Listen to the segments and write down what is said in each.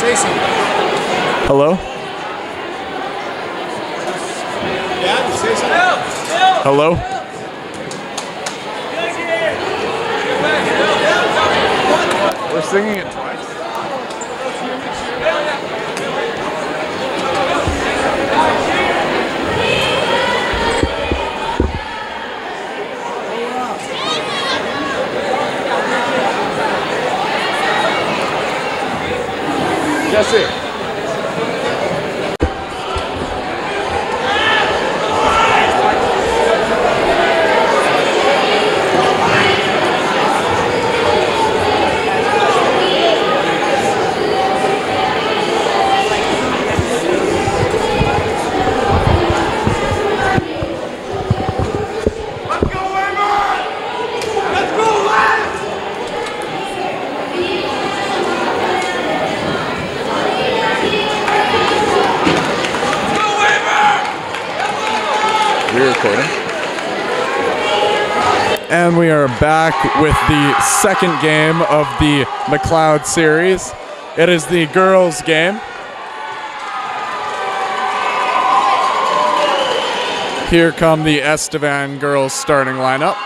Say something. Hello? Yeah, say something. Hello? We're singing it twice. Jesse. Recording. And we are back with the second game of the Mcloud series. It is the girls' game. Here come the Estevan girls starting lineup.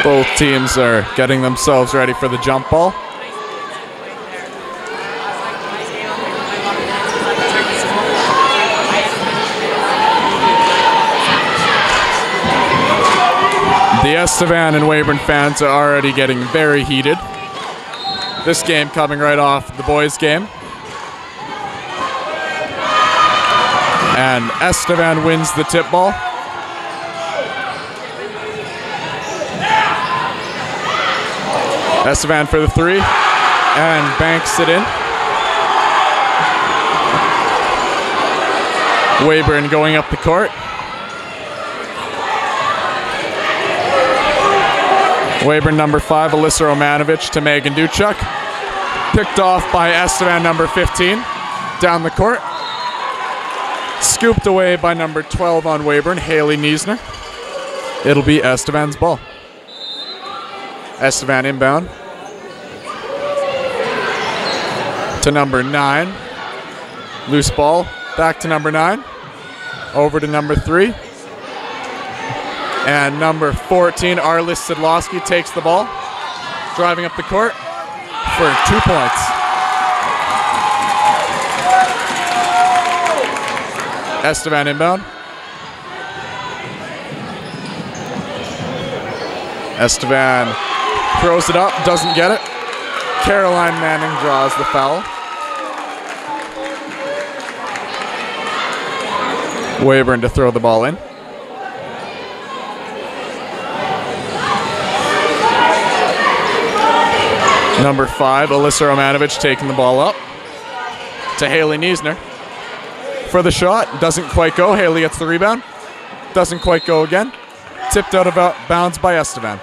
Both teams are getting themselves ready for the jump ball. The Estevan and Weyburn fans are already getting very heated. This game coming right off the boys' game. And Estevan wins the tip ball. Estevan for the three, and banks it in. Weyburn going up the court. Weyburn number 5, Alyssa Romanovich to Megan Duchuk. Picked off by Estevan number 15, down the court. Scooped away by number 12 on Weyburn, Haley Niesner. It'll be Estevan's ball. Estevan inbound to number 9. Loose ball back to number 9. Over to number 3. And number 14, Arlis Sidlowski, takes the ball, driving up the court for 2 points. Estevan inbound. Estevan throws it up, doesn't get it. Caroline Manning draws the foul. Weyburn to throw the ball in. Number 5, Alyssa Romanovich taking the ball up to Haley Niesner. For the shot, doesn't quite go. Haley gets the rebound. Doesn't quite go again. Tipped out of bounds by Estevan.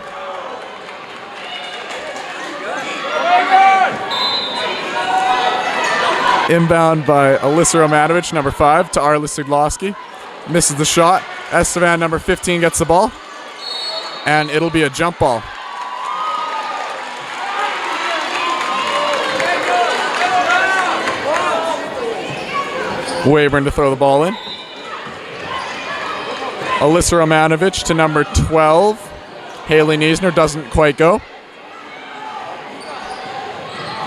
Inbound by Alyssa Romanovich, number 5, to Arlis Sidlowski. Misses the shot. Estevan, number 15, gets the ball. And it'll be a jump ball. Weyburn to throw the ball in. Alyssa Romanovich to number 12, Haley Niesner doesn't quite go.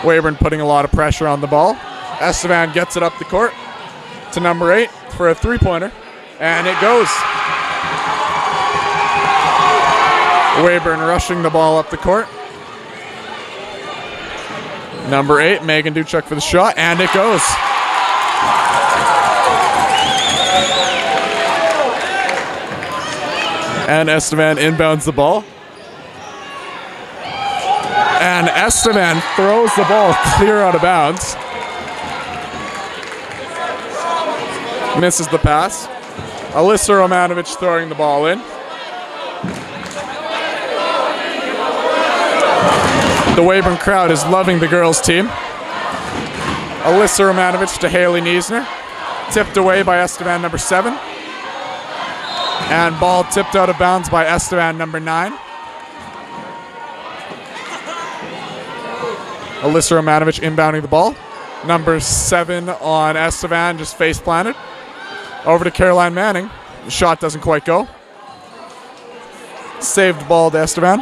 Weyburn putting a lot of pressure on the ball. Estevan gets it up the court to number 8 for a three-pointer, and it goes. Weyburn rushing the ball up the court. Number 8, Megan Duchuk for the shot, and it goes. And Estevan inbounds the ball. And Estevan throws the ball clear out of bounds. Misses the pass. Alyssa Romanovich throwing the ball in. The Weyburn crowd is loving the girls' team. Alyssa Romanovich to Haley Niesner. Tipped away by Estevan, number 7. And ball tipped out of bounds by Estevan, number 9. Alyssa Romanovich inbounding the ball. Number 7 on Estevan, just face planted. Over to Caroline Manning. The shot doesn't quite go. Saved ball to Estevan.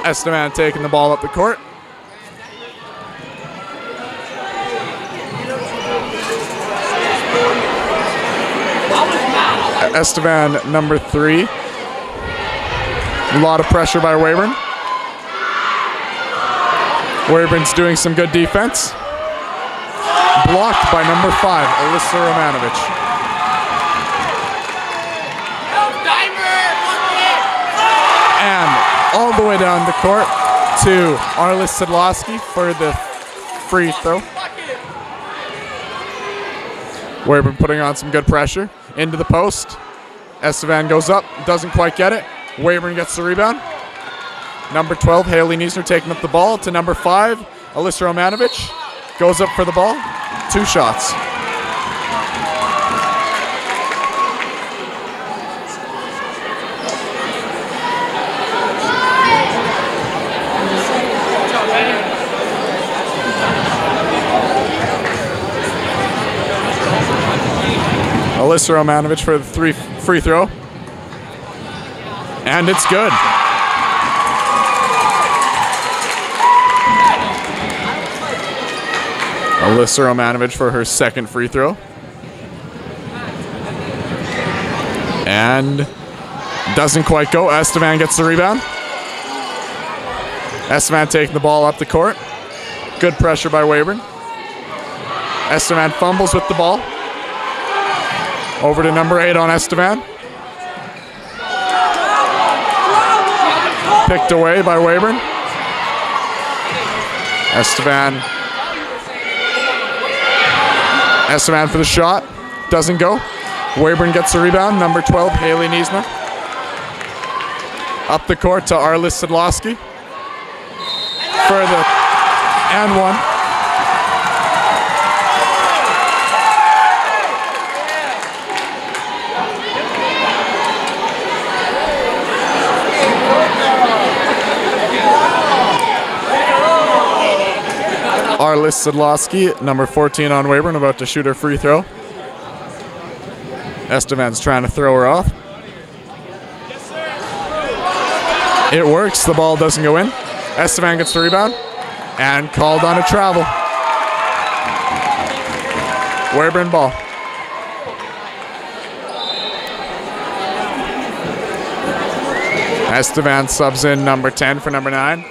Estevan taking the ball up the court. Estevan, number 3. A lot of pressure by Weyburn. Weyburn's doing some good defense. Blocked by number 5, Alyssa Romanovich. And all the way down the court to Arlis Sedlowski for the free throw. Weyburn putting on some good pressure. Into the post. Estevan goes up, doesn't quite get it. Weyburn gets the rebound. Number 12, Haley Niesner taking up the ball to number 5, Alyssa Romanovich. Goes up for the ball. 2 shots. Alyssa Romanovich for the free throw. And it's good. Alyssa Romanovich for her second free throw. And doesn't quite go. Estevan gets the rebound. Estevan taking the ball up the court. Good pressure by Weyburn. Estevan fumbles with the ball. Over to number 8 on Estevan. Picked away by Weyburn. Estevan for the shot. Doesn't go. Weyburn gets the rebound. Number 12, Haley Niesner. Up the court to Arlis Sedlowski. For the and one. Arlis Sedlowski, number 14 on Weyburn, about to shoot her free throw. Estevan's trying to throw her off. It works. The ball doesn't go in. Estevan gets the rebound and called on a travel. Weyburn ball. Estevan subs in number 10 for number 9.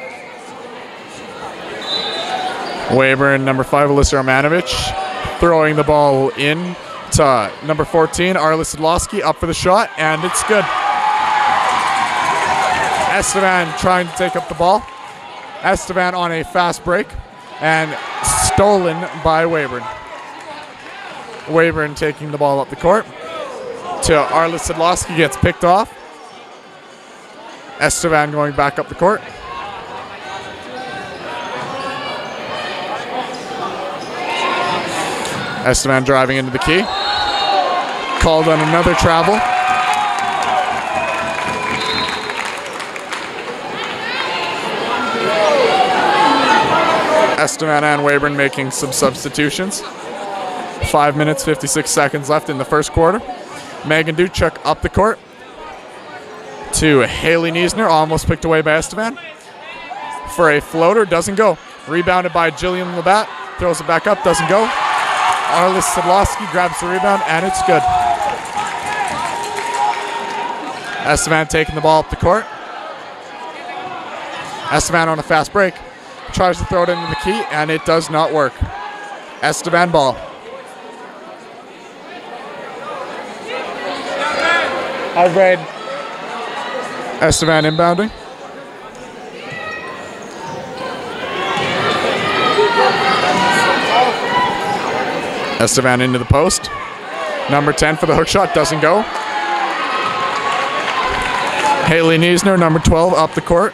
Weyburn, number 5, Alyssa Romanovich, throwing the ball in to number 14, Arlis Sedlowski, up for the shot, and it's good. Estevan trying to take up the ball. Estevan on a fast break, and stolen by Weyburn. Weyburn taking the ball up the court to Arlis Sedlowski, gets picked off. Estevan going back up the court. Estevan driving into the key. Called on another travel. Estevan and Weyburn making some substitutions. 5 minutes, 56 seconds left in the first quarter. Megan Duchuk up the court to Haley Niesner, almost picked away by Estevan. For a floater, doesn't go. Rebounded by Jillian Labatt, throws it back up, doesn't go. Arlis Sedlowski grabs the rebound, and it's good. Estevan taking the ball up the court. Estevan on a fast break. Tries to throw it into the key, and it does not work. Estevan ball. High grade. Estevan inbounding. Estevan into the post. Number 10 for the hook shot, doesn't go. Haley Niesner, number 12, up the court.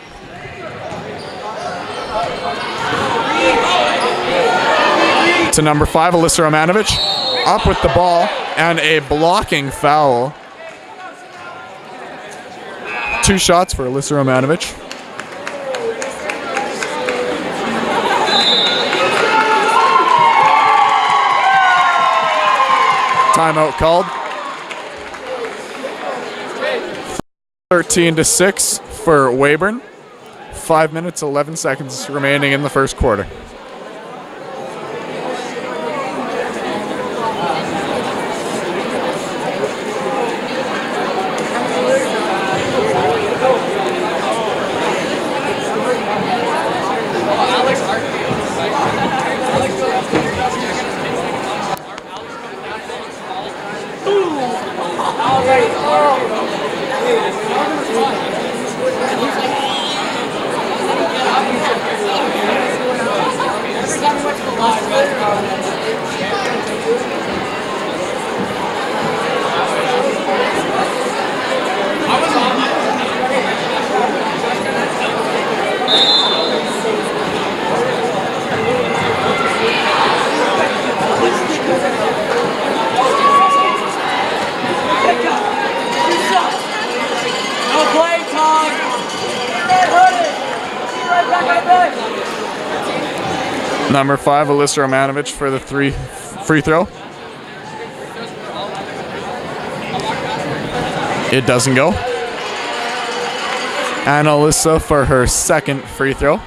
To number 5, Alyssa Romanovich. Up with the ball, and a blocking foul. 2 shots for Alyssa Romanovich. Timeout called. 13-6 for Weyburn. 5 minutes, 11 seconds remaining in the first quarter. Number 5, Alyssa Romanovich for the free throw. It doesn't go. And Alyssa for her second free throw.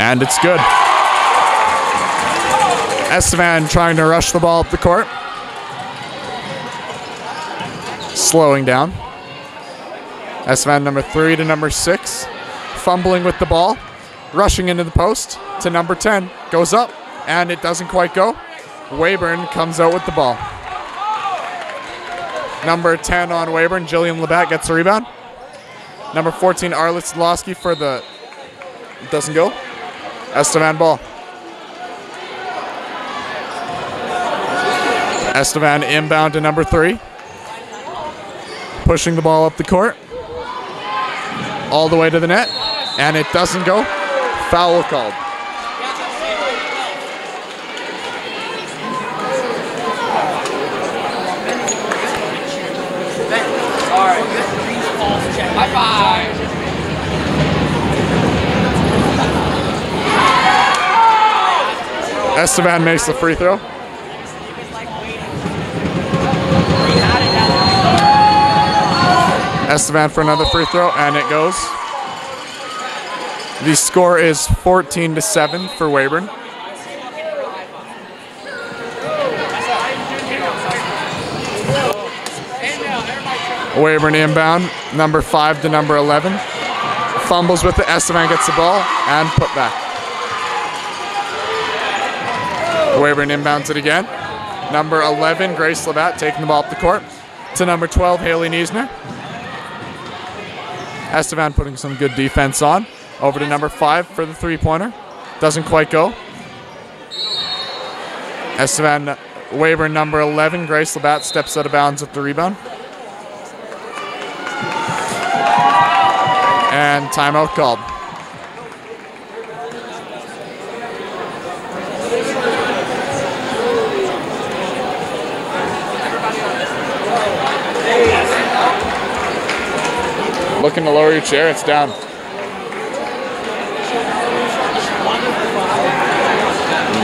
And it's good. Estevan trying to rush the ball up the court. Slowing down. Estevan number 3 to number 6. Fumbling with the ball. Rushing into the post to number 10. Goes up, and it doesn't quite go. Weyburn comes out with the ball. Number 10 on Weyburn, Jillian Labatt gets the rebound. Number 14, Arlis Sedlowski for the... Doesn't go. Estevan ball. Estevan inbound to number 3. Pushing the ball up the court. All the way to the net. And it doesn't go. Foul called. All right, high five. Estevan makes the free throw. Estevan for another free throw, and it goes. The score is 14-7 for Weyburn. Weyburn inbound, number 5 to number 11. Fumbles with it, Estevan gets the ball, and put back. Weyburn inbounds it again. Number 11, Grace Labatt, taking the ball up the court. To number 12, Haley Niesner. Estevan putting some good defense on. Over to number 5 for the three-pointer. Doesn't quite go. Estevan, Weyburn, number 11, Grace Labatt steps out of bounds with the rebound. And timeout called. Looking to lower your chair, it's down.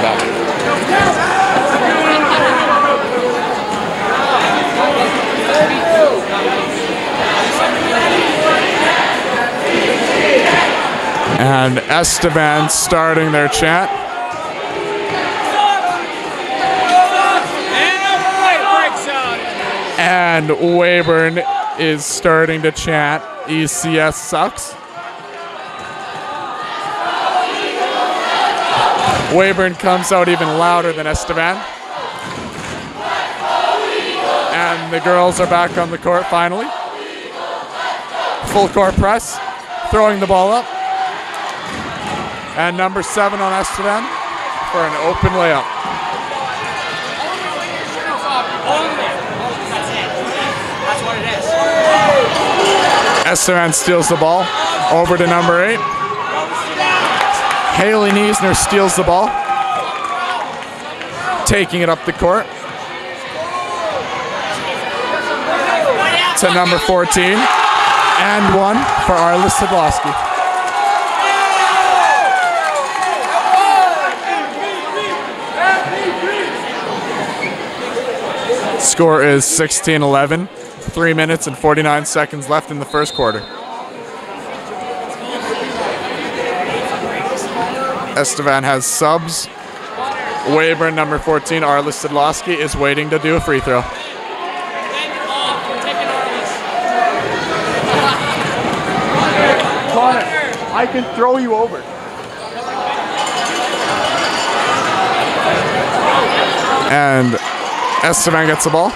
Back. And Estevan starting their chant. And Weyburn is starting to chant, ECS sucks. Weyburn comes out even louder than Estevan. And the girls are back on the court finally. Full court press, throwing the ball up. And number 7 on Estevan for an open layup. Estevan steals the ball over to number 8. Haley Niesner steals the ball, taking it up the court to number 14, and 1 for Arlis Sidlowski. Score is 16-11. 3 minutes and 49 seconds left in the first quarter. Estevan has subs. Weyburn, number 14, Arlis Sidlowski, is waiting to do a free throw. Connor, I can throw you over. And Estevan gets the ball.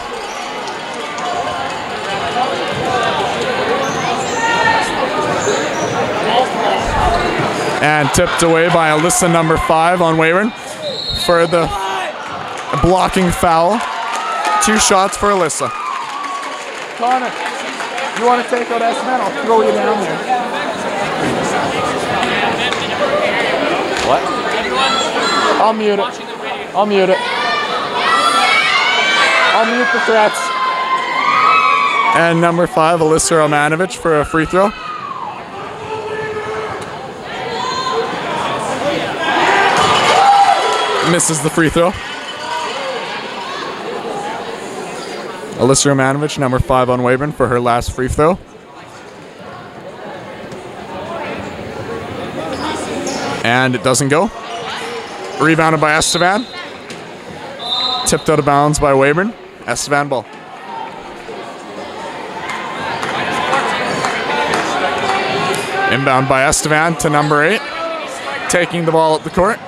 And tipped away by Alyssa, number 5 on Weyburn for the blocking foul. 2 shots for Alyssa. Connor, you want to take out Estevan? I'll throw you down there. What? I'll mute it. I'll mute it. I'll mute the threats. And number 5, Alyssa Romanovich for a free throw. Misses the free throw. Alyssa Romanovich, number 5 on Weyburn for her last free throw. And it doesn't go. Rebounded by Estevan. Tipped out of bounds by Weyburn. Estevan ball. Inbound by Estevan to number 8. Taking the ball up the court.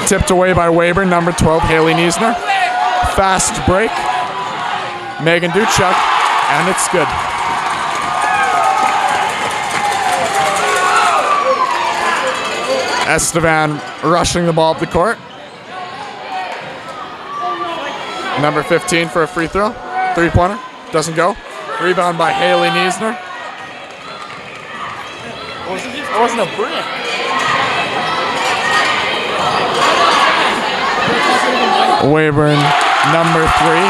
Tipped away by Weyburn, number 12, Haley Niesner. Fast break. Megan Duchuk, and it's good. Estevan rushing the ball up the court. Number 15 for a free throw. 3-pointer. Doesn't go. Rebound by Haley Niesner. It wasn't a brick. Weyburn, number 3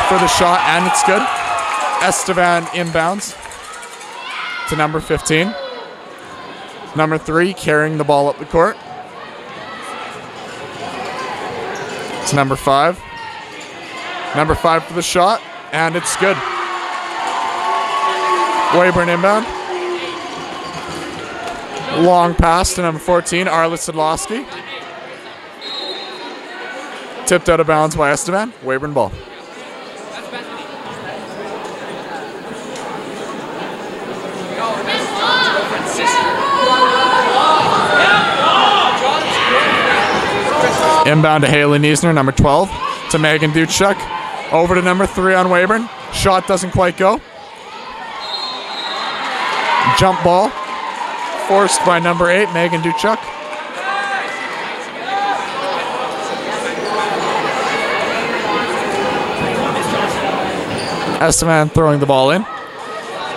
for the shot, and it's good. Estevan inbounds to number 15. Number 3 carrying the ball up the court. It's number 5. Number 5 for the shot, and it's good. Weyburn inbound. Long pass to number 14, Arlis Sidlowski. Tipped out of bounds by Estevan. Weyburn ball. Inbound to Haley Niesner, number 12, to Megan Duchuk. Over to number 3 on Weyburn. Shot doesn't quite go. Jump ball. Forced by number 8, Megan Duchuk. Estevan throwing the ball in.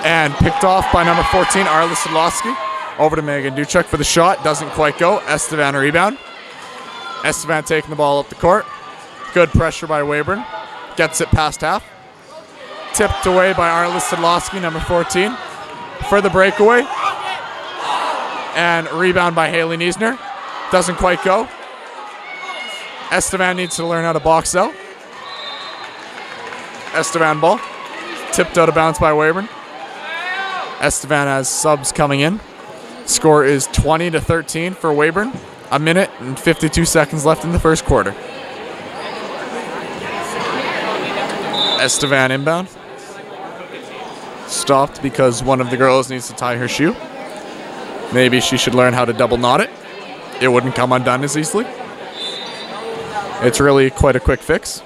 And picked off by number 14, Arlis Sidlowski. Over to Megan Duchuk for the shot. Doesn't quite go. Estevan rebound. Estevan taking the ball up the court. Good pressure by Weyburn. Gets it past half. Tipped away by Arlis Sidlowski, number 14, for the breakaway. And rebound by Haley Niesner. Doesn't quite go. Estevan needs to learn how to box out. Estevan ball. Tipped out of bounds by Weyburn. Estevan has subs coming in. Score is 20-13 for Weyburn. 1 minute and 52 seconds left in the first quarter. Estevan inbound. Stopped because one of the girls needs to tie her shoe. Maybe she should learn how to double knot it. It wouldn't come undone as easily. It's really quite a quick fix.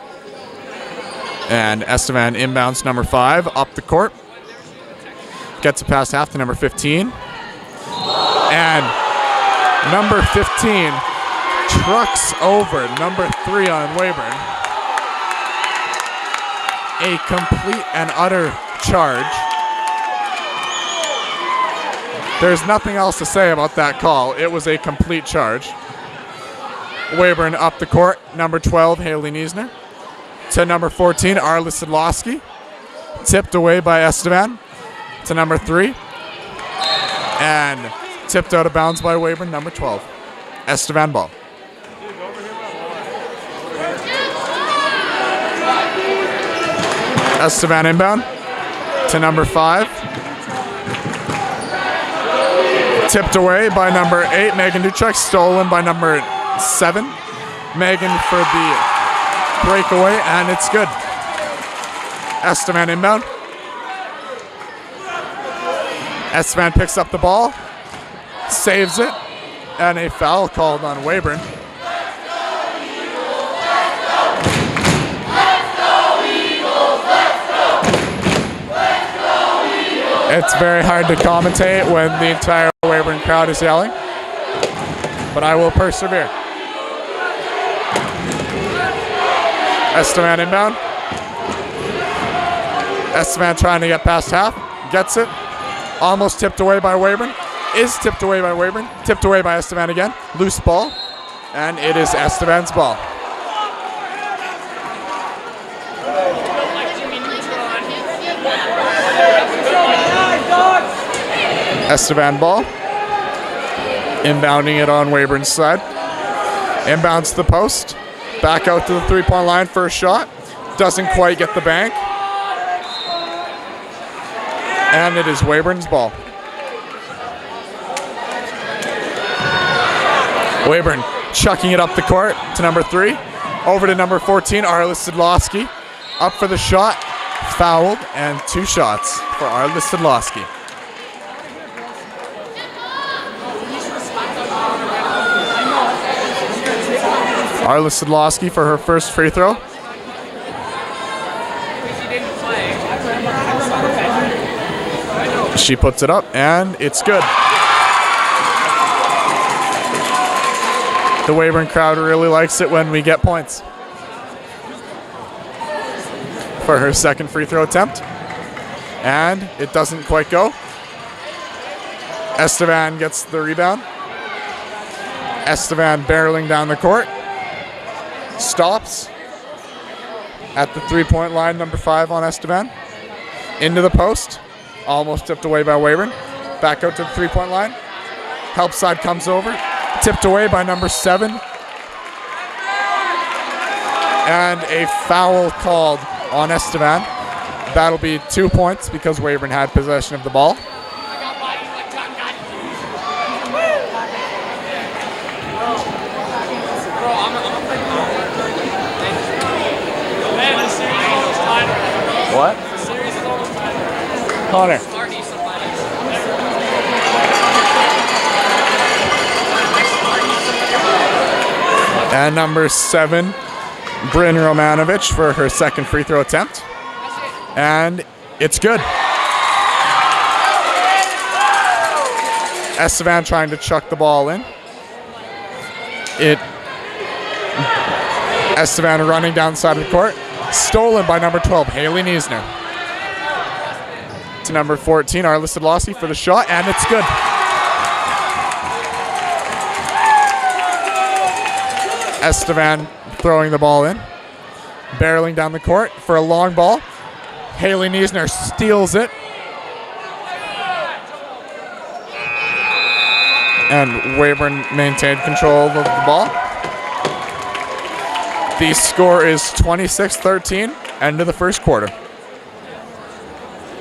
And Estevan inbounds number 5 up the court. Gets it past half to number 15. And number 15 trucks over number 3 on Weyburn. A complete and utter charge. There's nothing else to say about that call. It was a complete charge. Weyburn up the court. Number 12, Haley Niesner. To number 14, Arla Sidlowski. Tipped away by Estevan. To number 3. And tipped out of bounds by Weyburn, number 12. Estevan ball. Estevan inbound to number 5. Tipped away by number 8, Megan Duchek. Stolen by number 7. Megan for the breakaway, and it's good. Estevan inbound. Estevan picks up the ball, saves it, and a foul called on Weyburn. It's very hard to commentate when the entire Weyburn crowd is yelling, but I will persevere. Estevan inbound. Estevan trying to get past half. Gets it. Almost tipped away by Weyburn. Is tipped away by Weyburn. Tipped away by Estevan again. Loose ball. And it is Estevan's ball. Estevan ball. Inbounding it on Weyburn's side. Inbounds to the post. Back out to the three-point line for a shot. Doesn't quite get the bank. And it is Weyburn's ball. Weyburn chucking it up the court to number 3. Over to number 14, Arla Sidlowski. Up for the shot. Fouled, and 2 shots for Arla Sidlowski. Arla Sidlowski for her first free throw. She puts it up, and it's good. The Weyburn crowd really likes it when we get points. For her second free throw attempt. And it doesn't quite go. Estevan gets the rebound. Estevan barreling down the court. Stops at the three-point line, number 5 on Estevan. Into the post. Almost tipped away by Weyburn. Back out to the three-point line. Help side comes over. Tipped away by number 7. And a foul called on Estevan. That'll be 2 points because Weyburn had possession of the ball. What? Connor. And number 7, Bryn Romanovich for her second free throw attempt. And it's good. Estevan trying to chuck the ball in. Estevan running down the side of the court. Stolen by number 12, Haley Niesner. To number 14, Arla Sidlowski for the shot, and it's good. Estevan throwing the ball in. Barreling down the court for a long ball. Haley Niesner steals it. And Weyburn maintained control of the ball. The score is 26-13, end of the first quarter.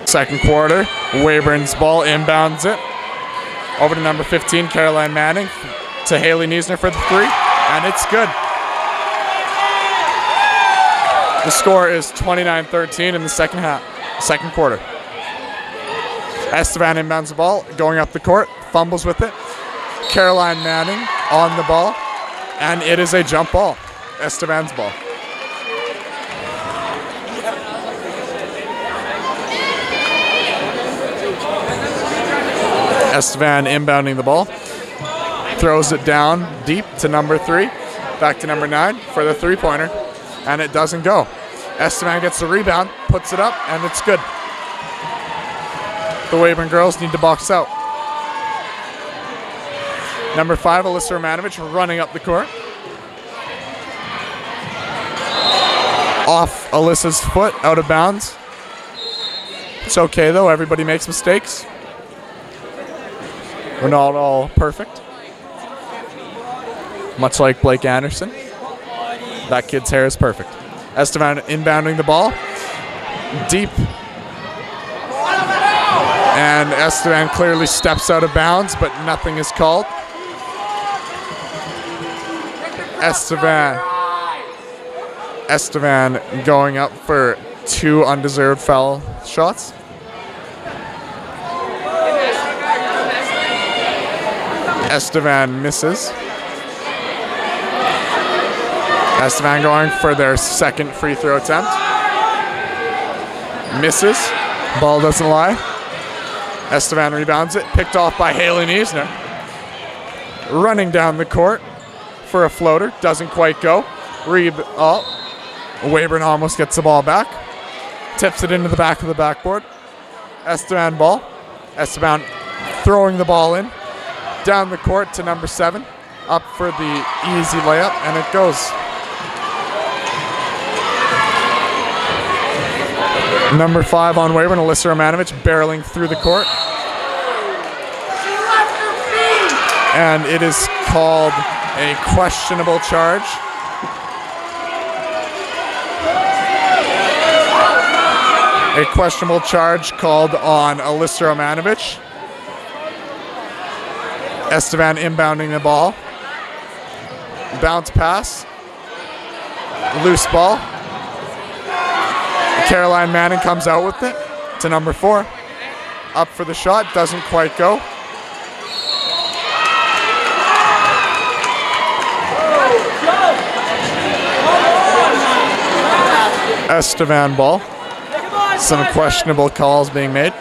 Second quarter, Weyburn's ball inbounds it Over to number 15, Caroline Manning, to Haley Niesner for the 3, and it's good. The score is 29-13 in the second quarter. Estevan inbounds the ball, going up the court, fumbles with it. Caroline Manning on the ball, and it is a jump ball. Estevan's ball. Estevan inbounding the ball, throws it down deep to number 3, back to number 9 for the 3-pointer, and it doesn't go. Estevan gets the rebound, puts it up, and it's good. The Weyburn girls need to box out. Number 5, Alyssa Romanovich, running up the court. Off Alyssa's foot, out of bounds. It's okay though, everybody makes mistakes. We're not all perfect. Much like Blake Anderson. That kid's hair is perfect. Estevan inbounding the ball. Deep. And Estevan clearly steps out of bounds, but nothing is called. Estevan going up for 2 undeserved foul shots. Estevan misses. Estevan going for their second free throw attempt. Misses. Ball doesn't lie. Estevan rebounds it. Picked off by Haley Niesner. Running down the court for a floater. Doesn't quite go. Weyburn almost gets the ball back. Tips it into the back of the backboard. Estevan ball. Estevan throwing the ball in. Down the court to number 7. Up for the easy layup, and it goes. Number 5 on Weyburn, Alyssa Romanovich, barreling through the court. And it is called a questionable charge. A questionable charge called on Alyssa Romanovich. Estevan inbounding the ball. Bounce pass. Loose ball. Caroline Manning comes out with it to number 4. Up for the shot. Doesn't quite go. Estevan ball. Some questionable calls being made.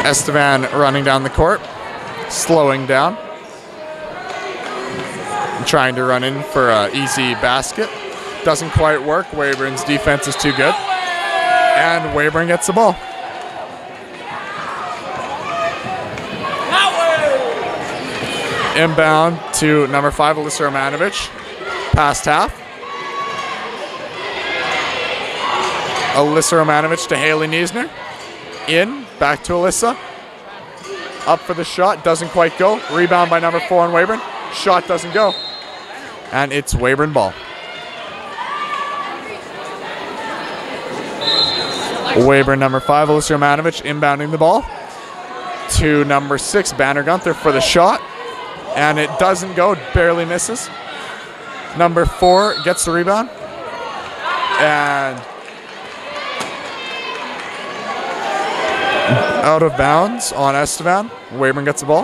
Estevan running down the court, slowing down, trying to run in for an easy basket. Doesn't quite work. Weyburn's defense is too good. And Weyburn gets the ball. Inbound to number 5, Alyssa Romanovich. Past half. Alyssa Romanovich to Haley Niesner. In, back to Alyssa. Up for the shot, doesn't quite go. Rebound by number 4 on Weyburn. Shot doesn't go. And it's Weyburn ball. Weyburn number 5, Alyssa Romanovich, inbounding the ball to number 6, Banner Gunther for the shot. And it doesn't go, barely misses. Number 4 gets the rebound. And out of bounds on Estevan. Weyburn gets the ball.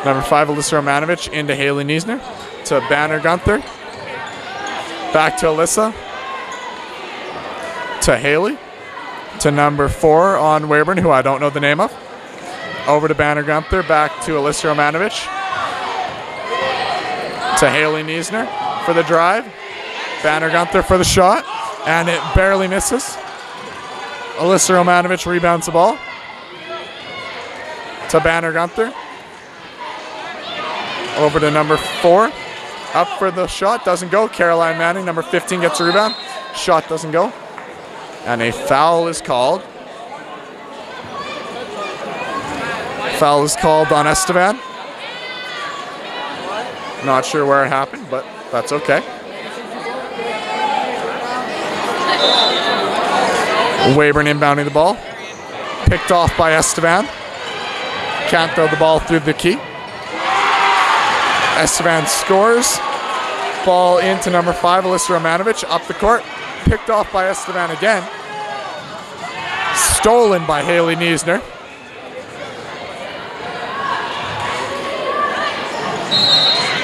Number 5, Alyssa Romanovich into Haley Niesner to Banner Gunther. Back to Alyssa. To Haley. To number 4 on Weyburn, who I don't know the name of. Over to Banner Gunther. Back to Alyssa Romanovich. To Haley Niesner for the drive. Banner Gunther for the shot. And it barely misses. Alyssa Romanovich rebounds the ball to Banner Gunther. Over to number 4. Up for the shot. Doesn't go. Caroline Manning, number 15, gets the rebound. Shot doesn't go. And a foul is called. Foul is called on Estevan. Not sure where it happened, but that's okay. Weyburn inbounding the ball. Picked off by Esteban. Can't throw the ball through the key. Esteban scores. Ball into number 5, Alyssa Romanovic, up the court. Picked off by Esteban again. Stolen by Haley Niesner.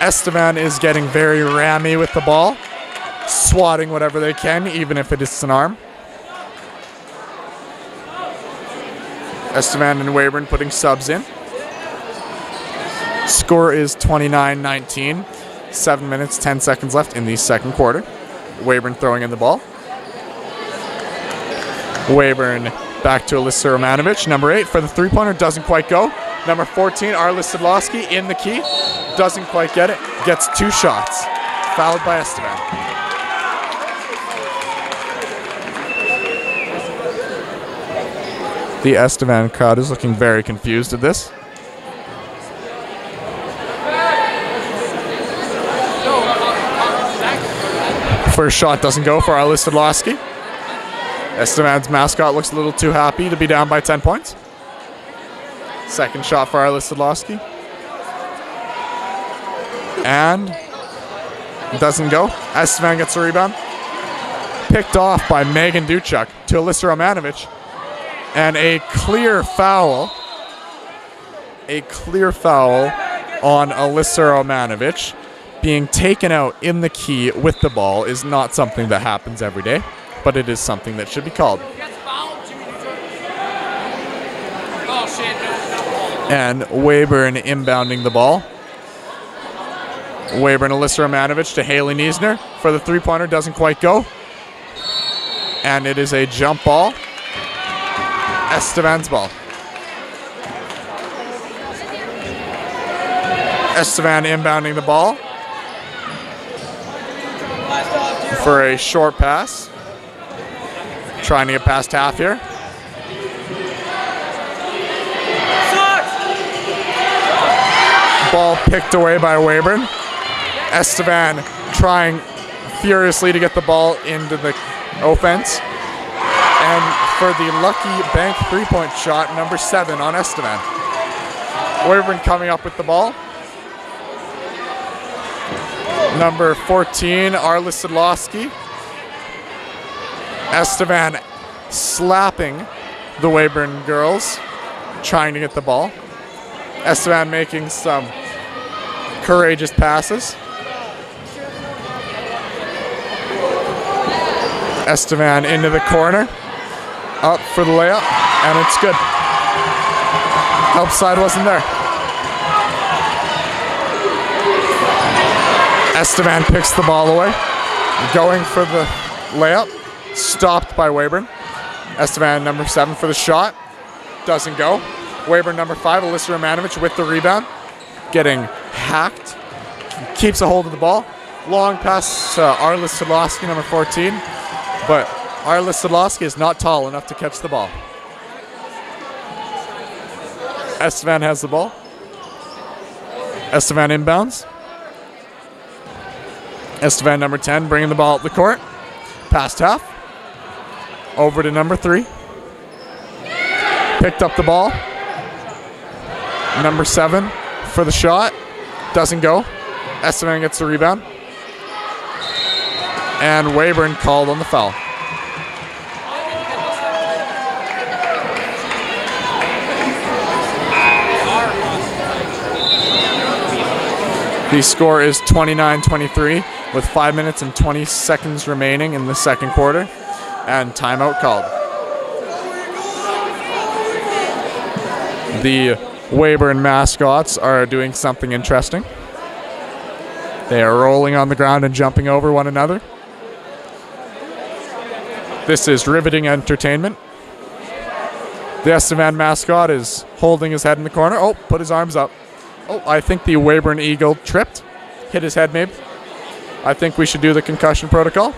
Esteban is getting very rammy with the ball, swatting whatever they can, even if it is an arm. Esteban and Weyburn putting subs in. Score is 29-19. 7 minutes, 10 seconds left in the second quarter. Weyburn throwing in the ball. Weyburn back to Alyssa Romanovic. Number 8 for the three-pointer, doesn't quite go. Number 14, Arlis Sidlowski in the key. Doesn't quite get it. Gets 2 shots. Fouled by Esteban. The Esteban crowd is looking very confused at this. First shot doesn't go for Arlis Sidlowski. Esteban's mascot looks a little too happy to be down by 10 points. Second shot for Arlis Sidlowski. And doesn't go. Esteban gets a rebound. Picked off by Megan Duchuk to Alyssa Romanovic. And a clear foul. A clear foul on Alyssa Romanovic. Being taken out in the key with the ball is not something that happens every day, but it is something that should be called. And Weyburn inbounding the ball. Weyburn, Alyssa Romanovic to Haley Niesner for the three-pointer, doesn't quite go. And it is a jump ball. Esteban's ball. Esteban inbounding the ball for a short pass. Trying to get past half here. Ball picked away by Weyburn. Esteban trying furiously to get the ball into the offense. And for the lucky bank three-point shot, number 7 on Esteban. Weyburn coming up with the ball. Number 14, Arlis Sidlowski. Esteban slapping the Weyburn girls, trying to get the ball. Esteban making some courageous passes. Esteban into the corner. Up for the layup, and it's good. Help side wasn't there. Esteban picks the ball away. Going for the layup. Stopped by Weyburn. Esteban, number 7 for the shot. Doesn't go. Weyburn, number 5, Alyssa Romanovic with the rebound. Getting hacked. Keeps a hold of the ball. Long pass to Arlis Sidlowski, number 14. But Arlis Sidlowski is not tall enough to catch the ball. Esteban has the ball. Esteban inbounds. Esteban, number 10, bringing the ball up the court. Past half. Over to number 3. Picked up the ball. Number 7 for the shot. Doesn't go. Esteban gets the rebound. And Weyburn called on the foul. The score is 29-23 with 5 minutes and 20 seconds remaining in the second quarter, and timeout called. The Weyburn mascots are doing something interesting. They are rolling on the ground and jumping over one another. This is riveting entertainment. The Esteban mascot is holding his head in the corner. Oh, put his arms up. Oh, I think the Weyburn Eagle tripped. Hit his head maybe. I think we should do the concussion protocol.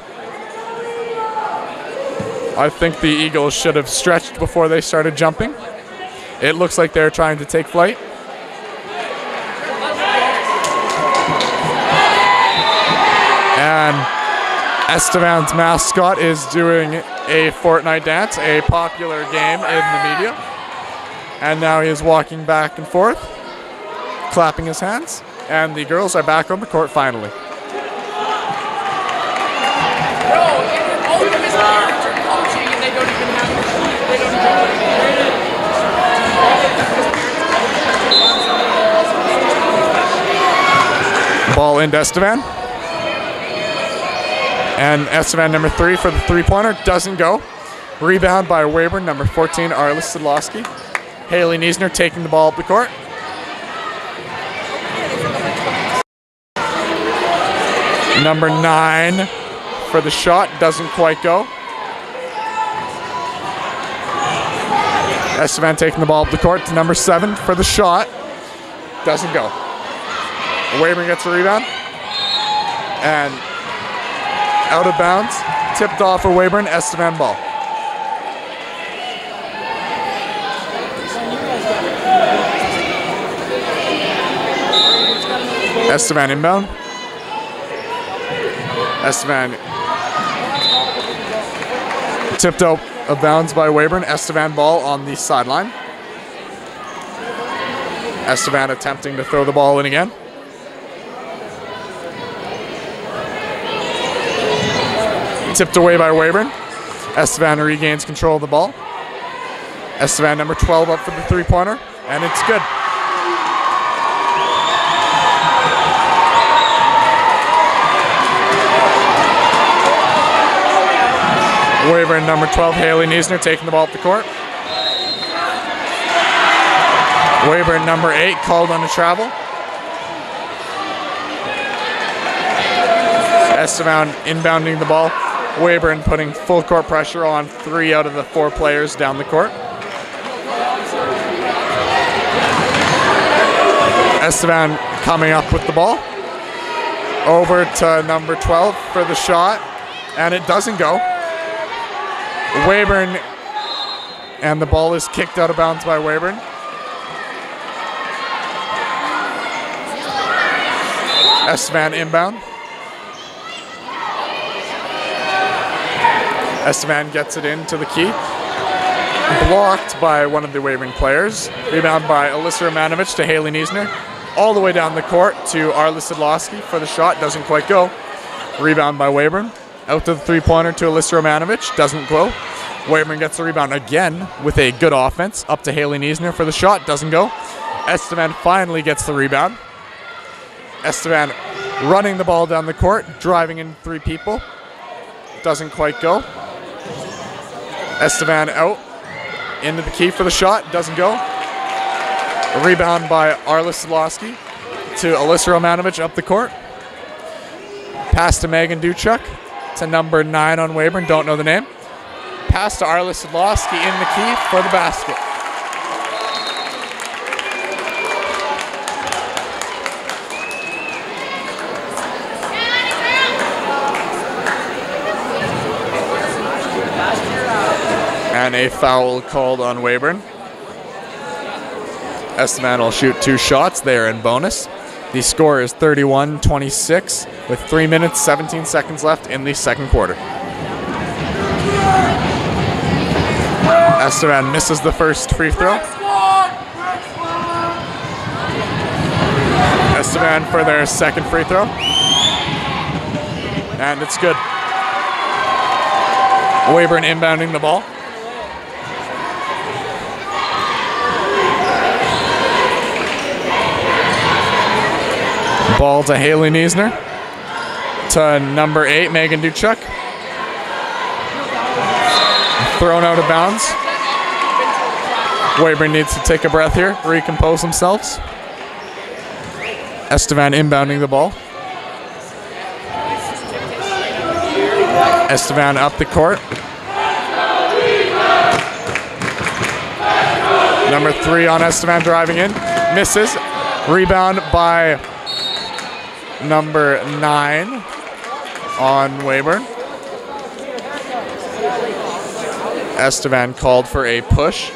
I think the Eagles should have stretched before they started jumping. It looks like they're trying to take flight. And Esteban's mascot is doing a Fortnite dance, a popular game in the media. And now he is walking back and forth, clapping his hands. And the girls are back on the court finally. Bro, and all of his parents are coaching and they don't even have Ball into Estevan. And Estevan, number 3 for the three-pointer, doesn't go. Rebound by Weyburn, number 14, Arlis Sidlowski. Haley Niesner taking the ball up the court. Number 9 for the shot, doesn't quite go. Estevan taking the ball up the court to number 7 for the shot, doesn't go. Weyburn gets a rebound. And out of bounds, tipped off for Weyburn, Estevan ball. Estevan inbound. Estevan tipped out of bounds by Weyburn. Estevan ball on the sideline. Estevan attempting to throw the ball in again. Tipped away by Weyburn. Estevan regains control of the ball. Estevan, number 12, up for the three-pointer, and it's good. Weyburn, number 12, Haley Niesner, taking the ball up the court. Weyburn, number 8, called on the travel. Estevan inbounding the ball. Weyburn putting full court pressure on 3 out of the 4 players down the court. Estevan coming up with the ball. Over to number 12 for the shot, and it doesn't go. Weyburn, and the ball is kicked out of bounds by Weyburn. Estevan inbound. Estevan gets it into the key. Blocked by one of the Weyburn players. Rebound by Alyssa Romanovich to Haley Niesner. All the way down the court to Arlis Sidlowski for the shot. Doesn't quite go. Rebound by Weyburn. Out to the three-pointer to Alyssa Romanovich. Doesn't go. Weyburn gets the rebound again with a good offense. Up to Haley Niesner for the shot. Doesn't go. Estevan finally gets the rebound. Estevan running the ball down the court. Driving in 3 people. Doesn't quite go. Estevan out. Into the key for the shot. Doesn't go. A rebound by Arlis Sidlowski to Alyssa Romanovich up the court. Pass to Megan Duchuk to number 9 on Weyburn. Don't know the name. Pass to Arlis Sidlowski in the key for the basket. And a foul called on Weyburn. Estevan will shoot 2 shots. They are in bonus. The score is 31-26 with 3 minutes, 17 seconds left in the second quarter. Estevan misses the first free throw. Estevan for their second free throw. And it's good. Weyburn inbounding the ball. Ball to Haley Niesner. To number 8, Megan Duchuk. Thrown out of bounds. Weyburn needs to take a breath here, recompose themselves. Estevan inbounding the ball. Estevan up the court. Number 3 on Estevan driving in. Misses. Rebound by number 9 on Weyburn. Estevan called for a push.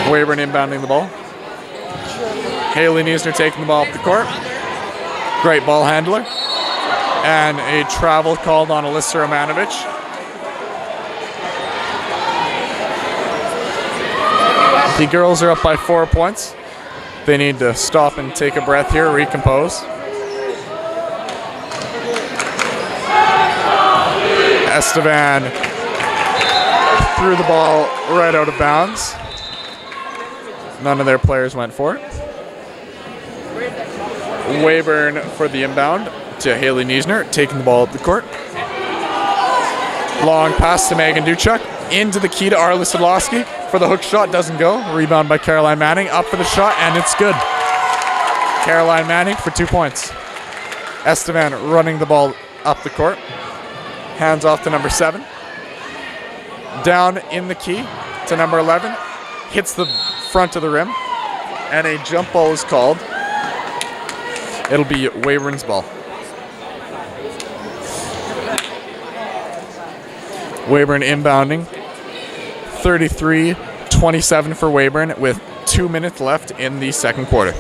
Weyburn inbounding the ball. Haley Niesner taking the ball up the court. Great ball handler. And a travel called on Alyssa Romanovich. The girls are up by 4 points. They need to stop and take a breath here, recompose. Estevan threw the ball right out of bounds. None of their players went for it. Weyburn for the inbound to Haley Niesner, taking the ball up the court. Long pass to Megan Duchuk. Into the key to Arla Sadlowski for the hook shot. Doesn't go. Rebound by Caroline Manning. Up for the shot, and it's good. Caroline Manning for 2 points. Estevan running the ball up the court. Hands off to number 7. Down in the key to number 11. Hits the front of the rim. And a jump ball is called. It'll be Weyburn's ball. Weyburn inbounding. 33-27 for Weyburn with 2 minutes left in the second quarter.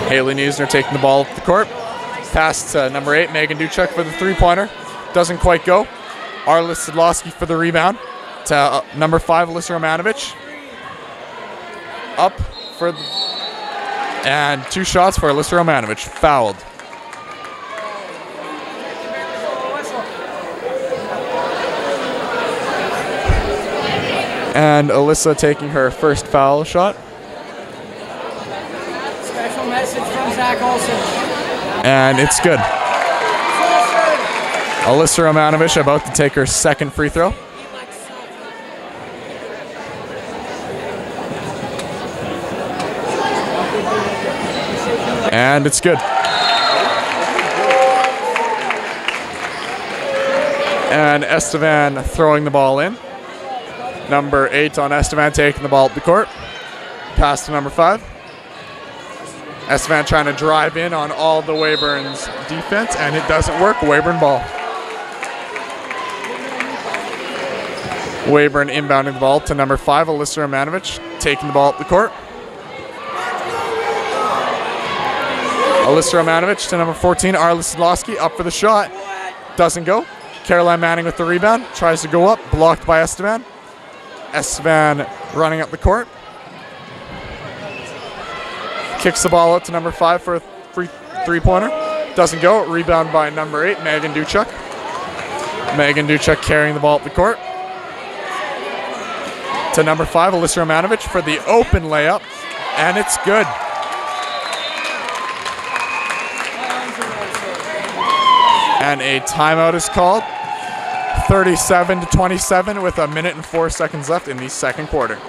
Haley Niesner taking the ball up the court. Pass to number 8, Megan Duchuk for the three-pointer. Doesn't quite go. Arla Sadlowski for the rebound to number 5, Alyssa Romanovich. Up for the... And 2 shots for Alyssa Romanovich. Fouled. And Alyssa taking her first foul shot. Special message from Zach Olsen. And it's good. Alyssa Romanovich about to take her second free throw. And it's good. And Estevan throwing the ball in. Number 8 on Estevan taking the ball up the court. Pass to number 5. Estevan trying to drive in on all the Weyburn's defense, and it doesn't work. Weyburn ball. Weyburn inbounding the ball to number 5, Alyssa Romanovich, taking the ball up the court. Alyssa Romanovich to number 14, Arla Sadlowski, up for the shot. Doesn't go. Caroline Manning with the rebound, tries to go up, blocked by Estevan. Estevan running up the court. Kicks the ball out to number 5 for a free three-pointer. Doesn't go. Rebound by number 8, Megan Duchuk. Megan Duchuk carrying the ball up the court. To number 5, Alyssa Romanovich for the open layup. And it's good. And a timeout is called. 37-27 with 1 minute and 4 seconds left in the second quarter.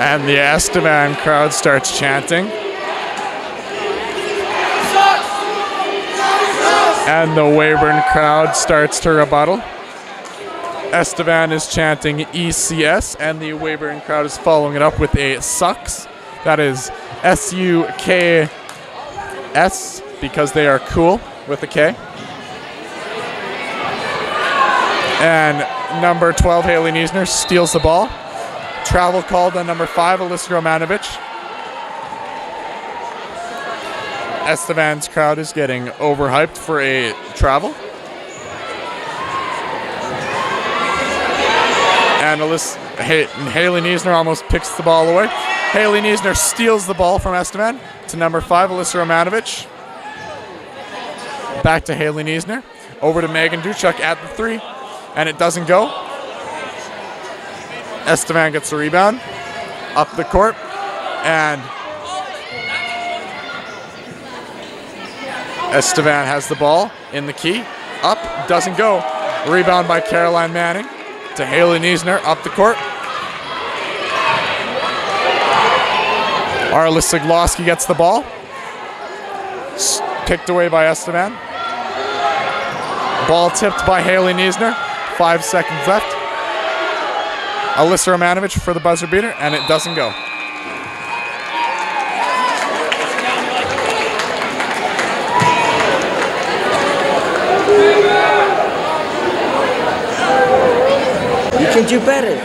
And the Estevan crowd starts chanting. And the Weyburn crowd starts to rebuttal. Estevan is chanting ECS, and the Weyburn crowd is following it up with a sucks. That is SUKS, because they are cool with a K. And number 12, Haley Niesner, steals the ball. Travel called on number 5, Alyssa Romanovich. Estevan's crowd is getting overhyped for a travel. And Haley Niesner almost picks the ball away. Haley Niesner steals the ball from Estevan to number 5, Alyssa Romanovich. Back to Haley Niesner. Over to Megan Duchuk at the 3. And it doesn't go. Estevan gets the rebound. Up the court. And Estevan has the ball in the key. Up, doesn't go. Rebound by Caroline Manning to Haley Niesner up the court. Arla Siglowski gets the ball. Picked away by Estevan. Ball tipped by Haley Niesner. 5 seconds left. Alyssa Romanovich for the buzzer beater, and it doesn't go. You can do better.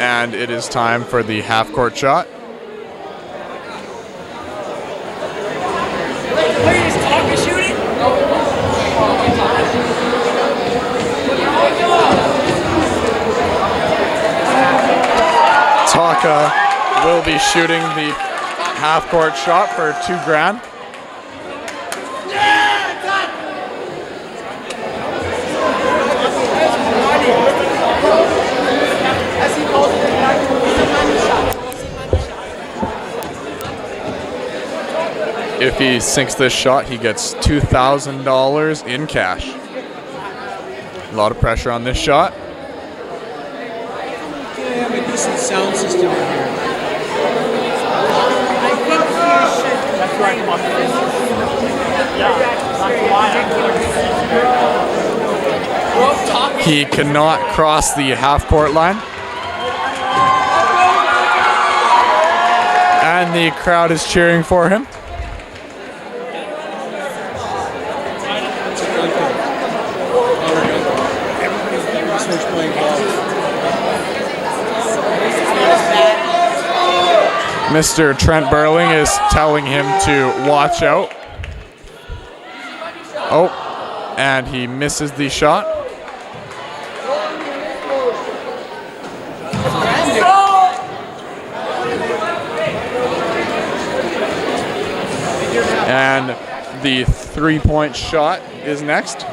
And it is time for the half-court shot. Please, talk and shoot it. Taka will be shooting the half-court shot for $2,000. If he sinks this shot, he gets $2,000 in cash. A lot of pressure on this shot. We have a decent sound system in here. He cannot cross the half-court line. And the crowd is cheering for him. Mr. Trent Burling is telling him to watch out. Oh, and he misses the shot. And the three-point shot is next.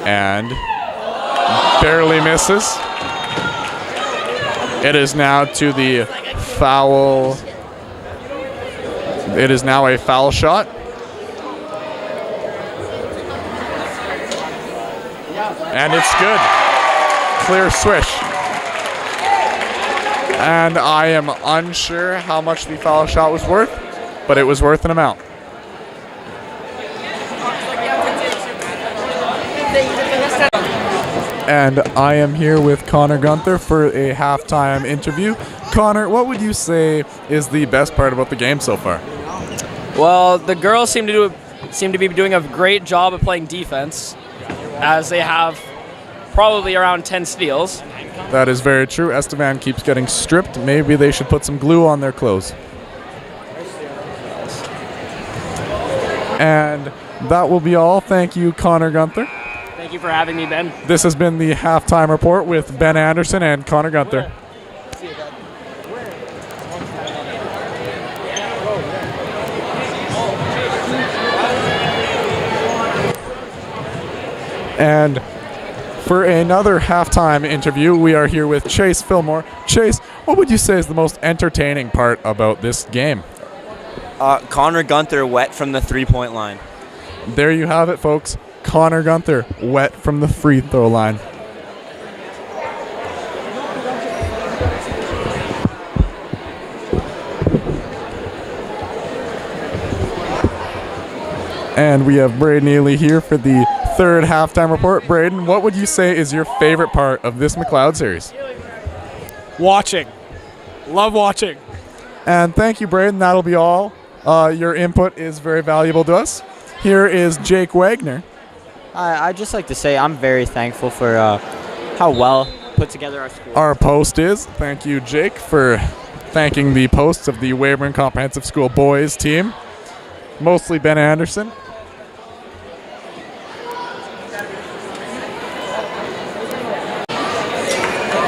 And barely misses. It is now to the foul. It is now a foul shot. And it's good. Clear swish. And I am unsure how much the foul shot was worth, but it was worth an amount. And I am here with Connor Gunther for a halftime interview. Connor, what would you say is the best part about the game so far? Well, the girls seem to be doing a great job of playing defense, as they have probably around 10 steals. That is very true. Estevan keeps getting stripped. Maybe they should put some glue on their clothes. And that will be all. Thank you, Connor Gunther. Thank you for having me, Ben. This has been the halftime report with Ben Anderson and Connor Gunther. And for another halftime interview, we are here with Chase Fillmore. Chase, what would you say is the most entertaining part about this game? Connor Gunther wet from the three-point line. There you have it, folks. Connor Gunther wet from the free throw line. And we have Braden Ely here for the third halftime report. Braden, what would you say is your favorite part of this Mcloud series? Watching. Love watching. And thank you, Braden. That'll be all. Your input is very valuable to us. Here is Jake Wagner. I'd just like to say I'm very thankful for how well put together our school. Our post is. Thank you, Jake, for thanking the posts of the Weyburn Comprehensive School boys team. Mostly Ben Anderson.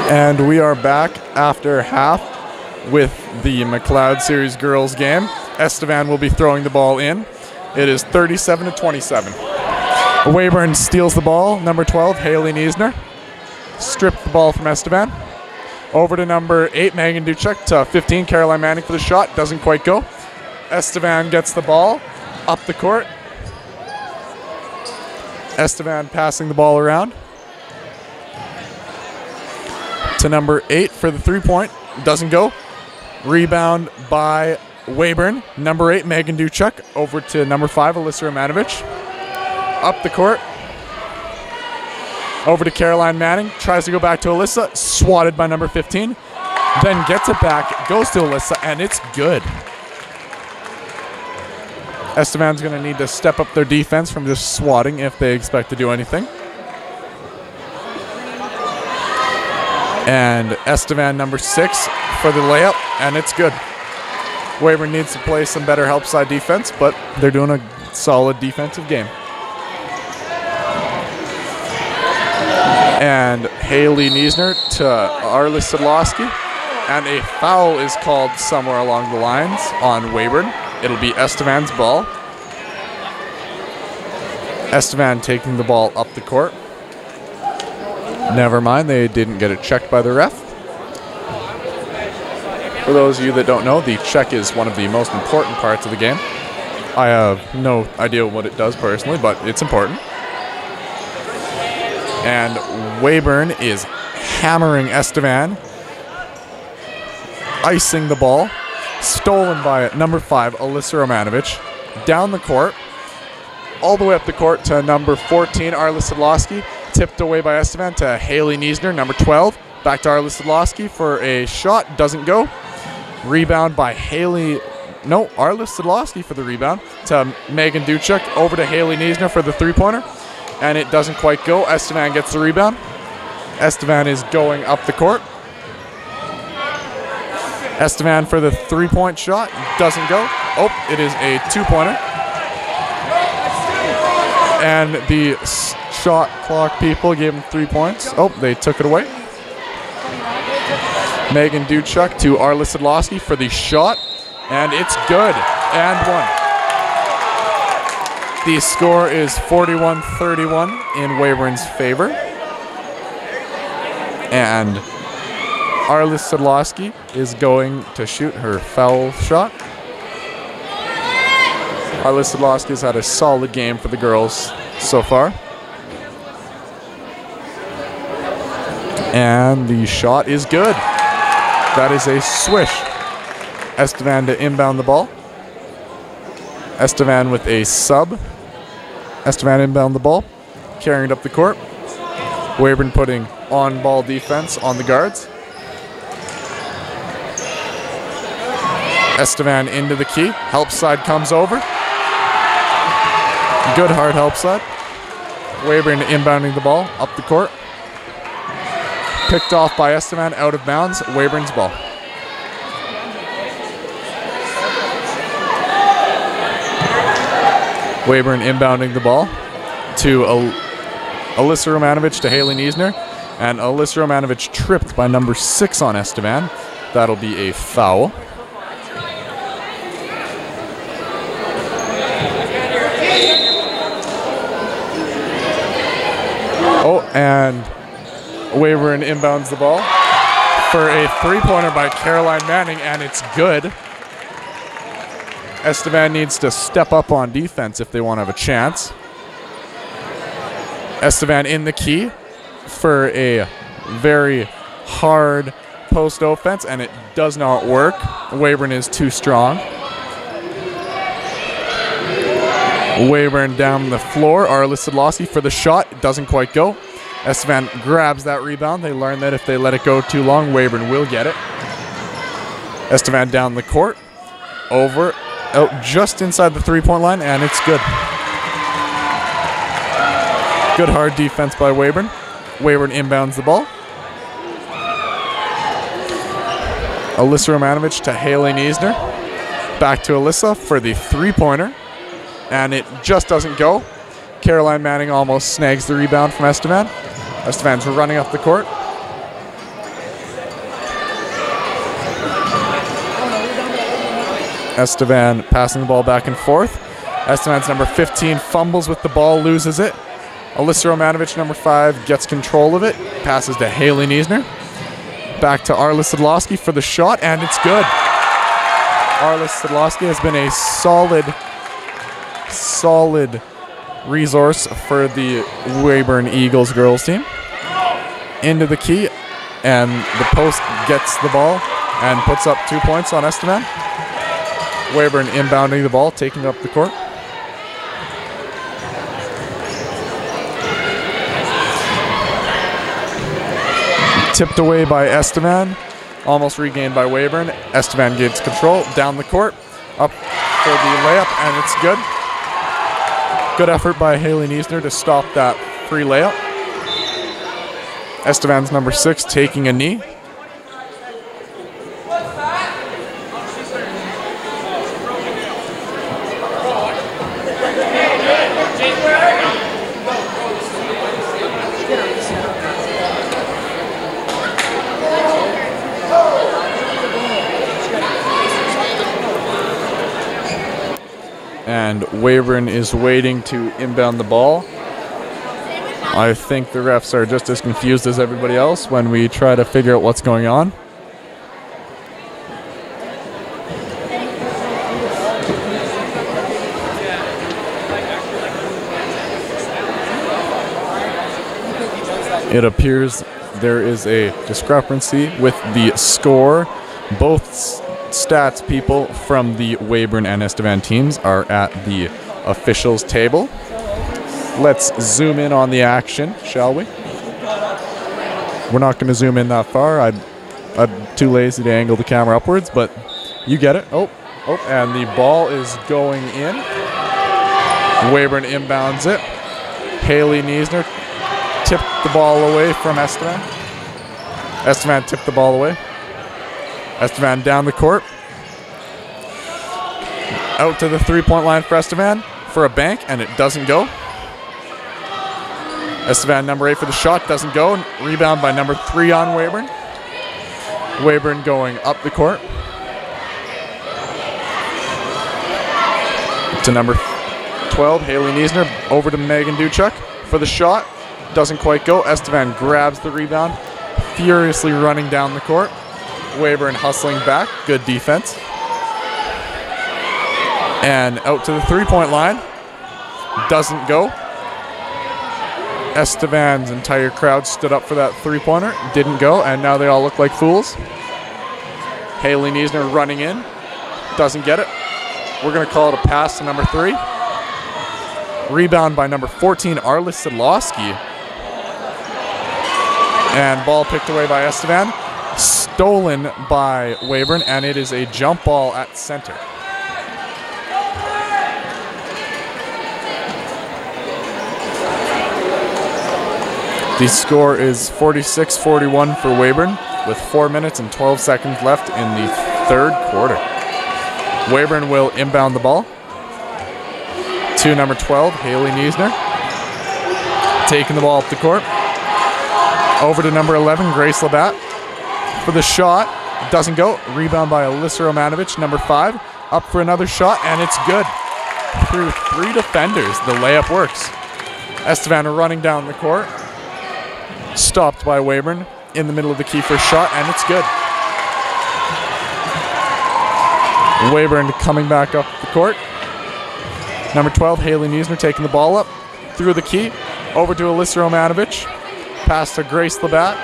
And we are back after half with the Mcloud Series girls game. Estevan will be throwing the ball in. It is 37-27. Weyburn steals the ball. Number 12, Haley Niesner. Stripped the ball from Estevan. Over to number 8, Megan Duchek, to 15, Caroline Manning for the shot. Doesn't quite go. Estevan gets the ball up the court. Estevan passing the ball around to number 8 for the three-point. Doesn't go. Rebound by Weyburn. Number 8, Megan Duchek. Over to number 5, Alyssa Romanovich. Up the court. Over to Caroline Manning. Tries to go back to Alyssa. Swatted by number 15. Then gets it back. Goes to Alyssa, and it's good. Estevan's going to need to step up their defense from just swatting if they expect to do anything. And Estevan, number 6, for the layup, and it's good. Weyburn needs to play some better help side defense, but they're doing a solid defensive game. And Haley Niesner to Arlis Sedlowski, and a foul is called somewhere along the lines on Weyburn. It'll be Estevan's ball. Estevan taking the ball up the court. Never mind, they didn't get it checked by the ref. For those of you that don't know, the check is one of the most important parts of the game. I have no idea what it does personally, but it's important. And Weyburn is hammering Estevan. Icing the ball. Stolen by number 5, Alyssa Romanovich. Down the court. All the way up the court to number 14, Arlis Sedlowski. Tipped away by Estevan to Haley Niesner, number 12. Back to Arlis Sedlowski for a shot. Doesn't go. Rebound by Arlis Sedlowski for the rebound to Megan Duchek. Over to Haley Niesner for the three-pointer. And it doesn't quite go. Estevan gets the rebound. Estevan is going up the court. Estevan for the three-point shot. Doesn't go. Oh, it is a two-pointer. And the shot clock people gave him 3 points. Oh, they took it away. Megan Duchek to Arlis Sedlowski for the shot. And it's good. And one. The score is 41-31 in Weyburn's favor. And Arlis Sedlowski is going to shoot her foul shot. Arlis Sedlowski has had a solid game for the girls so far. And the shot is good. That is a swish. Estevan to inbound the ball. Estevan with a sub. Estevan inbound the ball. Carrying it up the court. Weyburn putting on-ball defense on the guards. Estevan into the key. Help side comes over. Good hard help side. Weyburn inbounding the ball up the court. Picked off by Estevan, out of bounds. Weyburn's ball. Weyburn inbounding the ball to Alyssa Romanovich to Haley Niesner. And Alyssa Romanovich tripped by number 6 on Estevan. That'll be a foul. Oh, and Weyburn inbounds the ball for a three-pointer by Caroline Manning, and it's good. Estevan needs to step up on defense if they want to have a chance. Estevan in the key for a very hard post offense, and it does not work. Weyburn is too strong. Weyburn down the floor. Arlis Sedlowski for the shot. It doesn't quite go. Estevan grabs that rebound. They learn that if they let it go too long, Weyburn will get it. Estevan down the court. Over. Out just inside the three-point line, and it's good. Good hard defense by Weyburn. Weyburn inbounds the ball. Alyssa Romanovich to Haley Niesner. Back to Alyssa for the three-pointer. And it just doesn't go. Caroline Manning almost snags the rebound from Estevan. Estevan's running up the court. Estevan passing the ball back and forth. Estevan's number 15 fumbles with the ball, loses it. Alyssa Romanovich, number 5, gets control of it, passes to Haley Niesner. Back to Arla Sidlowski for the shot, and it's good. Arla Sidlowski has been a solid resource for the Weyburn Eagles girls team. Into the key, and the post gets the ball and puts up 2 points on Estevan. Weyburn inbounding the ball, taking up the court. Tipped away by Estevan, almost regained by Weyburn. Estevan gets control, down the court, up for the layup, and it's good. Good effort by Haley Niesner to stop that free layup. Estevan's number 6 taking a knee. And Weyburn is waiting to inbound the ball. I think the refs are just as confused as everybody else when we try to figure out what's going on. It appears there is a discrepancy with the score. Both stats people from the Weyburn and Estevan teams are at the officials table. Let's zoom in on the action, shall we? We're not going to zoom in that far. I'm too lazy to angle the camera upwards, but you get it. Oh, and the ball is going in. Weyburn inbounds it. Haley Niesner tipped the ball away from Estevan. Estevan tipped the ball away. Estevan down the court. Out to the three-point line for Estevan for a bank, and it doesn't go. Estevan, number 8 for the shot, doesn't go. Rebound by number 3 on Weyburn. Weyburn going up the court. To number 12, Haley Niesner, over to Megan Duchuk for the shot. Doesn't quite go. Estevan grabs the rebound, furiously running down the court. Weyburn hustling back. Good defense. And out to the three-point line. Doesn't go. Estevan's entire crowd stood up for that three-pointer. Didn't go, and now they all look like fools. Haley Niesner running in. Doesn't get it. We're going to call it a pass to number 3. Rebound by number 14, Arla Sidlowski. And ball picked away by Estevan. Stolen by Weyburn, and it is a jump ball at center. The score is 46-41 for Weyburn with 4 minutes and 12 seconds left in the third quarter. Weyburn will inbound the ball to number 12, Haley Niesner. Taking the ball up the court. Over to number 11, Grace Labatt for the shot. Doesn't go. Rebound by Alyssa Romanovich, number 5. Up for another shot, and it's good. Through 3 defenders, the layup works. Estevan running down the court. Stopped by Weyburn in the middle of the key for a shot, and it's good. Weyburn coming back up the court. Number 12, Haley Niesner taking the ball up through the key. Over to Alyssa Romanovich. Pass to Grace Labatt.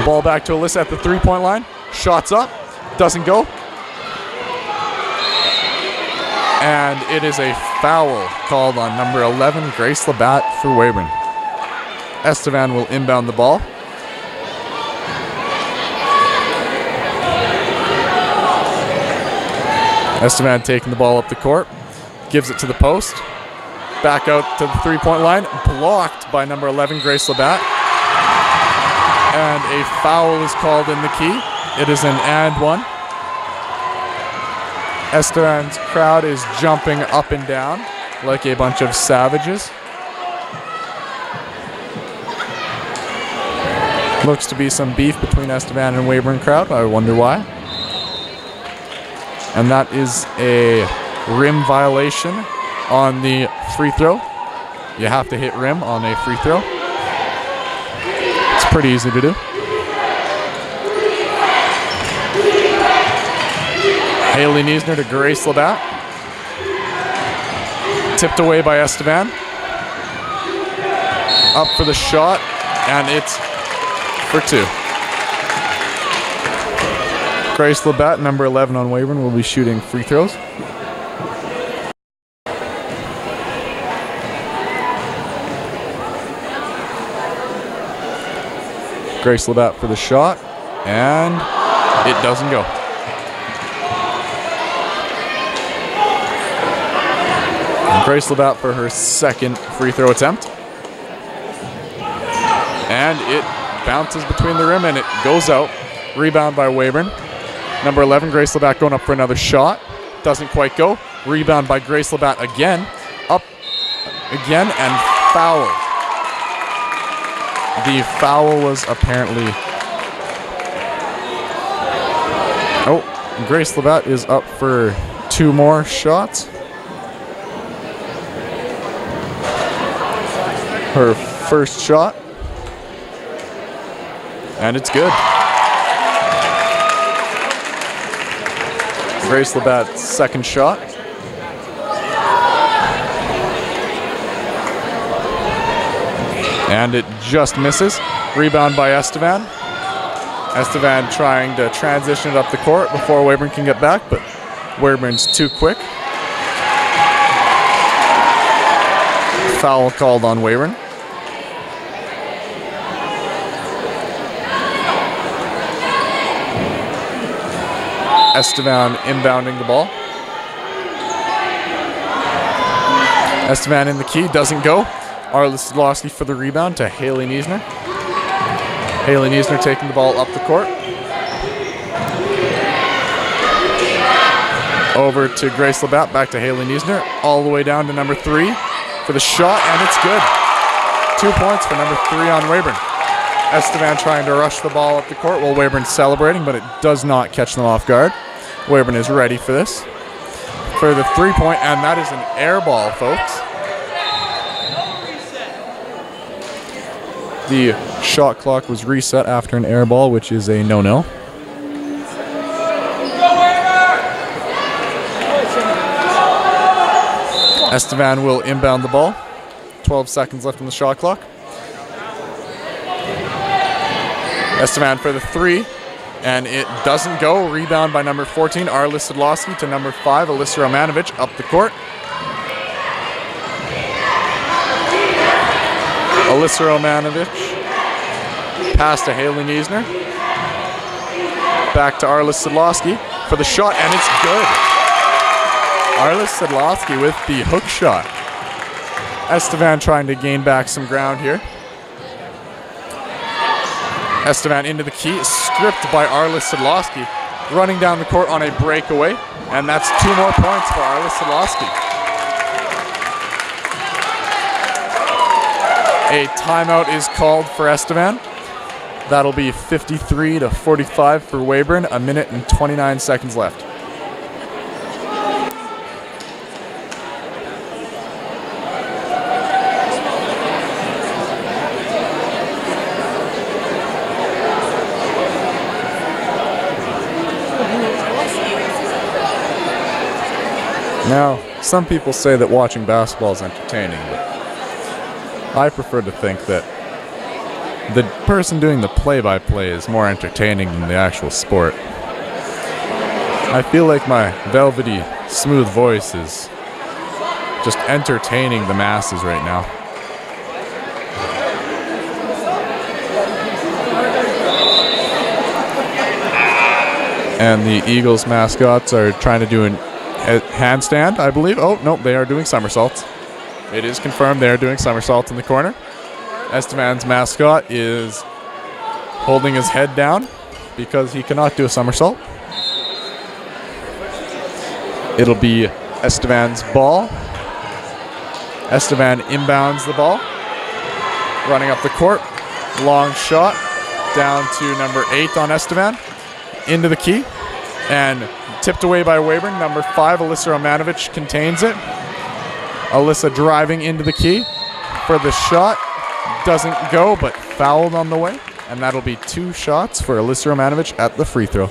Ball back to Alyssa at the three-point line. Shots up. Doesn't go. And it is a foul called on number 11, Grace Labatt for Weyburn. Estevan will inbound the ball. Estevan taking the ball up the court. Gives it to the post. Back out to the three-point line. Blocked by number 11, Grace Labatt. And a foul is called in the key. It is an and one. Estevan's crowd is jumping up and down like a bunch of savages. Looks to be some beef between Estevan and Weyburn crowd. I wonder why. And that is a rim violation on the free throw. You have to hit rim on a free throw. It's pretty easy to do. Haley Niesner to Grace Labatt. Tipped away by Esteban. Up for the shot, and it's for two. Grace Labatt, number 11 on Weyburn, will be shooting free throws. Grace Labatt for the shot, and it doesn't go. And Grace Labatt for her second free throw attempt. And it bounces between the rim and it goes out. Rebound by Weyburn. Number 11, Grace Labatt going up for another shot. Doesn't quite go. Rebound by Grace Labatt again. Up again and fouled. The foul was apparently... Oh, Grace Labatt is up for two more shots. Her first shot. And it's good. Grace Labatt's second shot. And it just misses. Rebound by Esteban. Esteban trying to transition it up the court before Weyburn can get back, but Weyburn's too quick. Foul called on Weyburn. Esteban inbounding the ball. Esteban in the key, doesn't go. Arla Sidlowski for the rebound to Haley Niesner. Haley Niesner taking the ball up the court. Over to Grace Labatt, back to Haley Niesner. All the way down to number 3 for the shot, and it's good. 2 points for number 3 on Weyburn. Esteban trying to rush the ball up the court while Weyburn's celebrating, but it does not catch them off guard. Weyburn is ready for this. For the 3-point, and that is an air ball, folks. The shot clock was reset after an air ball, which is a no-no. Esteban will inbound the ball. 12 seconds left on the shot clock. Esteban for the 3, and it doesn't go. Rebound by number 14, Arla Sidlowski, to number 5, Alyssa Romanovich, up the court. Alyssa Romanovich, pass to Haley Niesner. Back to Arla Sidlowski for the shot, and it's good. Arla Sidlowski with the hook shot. Esteban trying to gain back some ground here. Esteban into the key, stripped by Arla Sidlowski, running down the court on a breakaway, and that's 2 more points for Arla Sidlowski. A timeout is called for Esteban. That'll be 53-45 for Weyburn, 1 minute and 29 seconds left. Now, some people say that watching basketball is entertaining, but I prefer to think that the person doing the play-by-play is more entertaining than the actual sport. I feel like my velvety, smooth voice is just entertaining the masses right now. And the Eagles mascots are trying to do a handstand, I believe. Oh, no, they are doing somersaults. It is confirmed they are doing somersaults in the corner. Esteban's mascot is holding his head down because he cannot do a somersault. It'll be Esteban's ball. Esteban inbounds the ball. Running up the court. Long shot down to number 8 on Esteban. Into the key. And tipped away by Weyburn. Number 5, Alyssa Romanovich contains it. Alyssa driving into the key for the shot. Doesn't go, but fouled on the way. And that'll be 2 shots for Alyssa Romanovich at the free throw.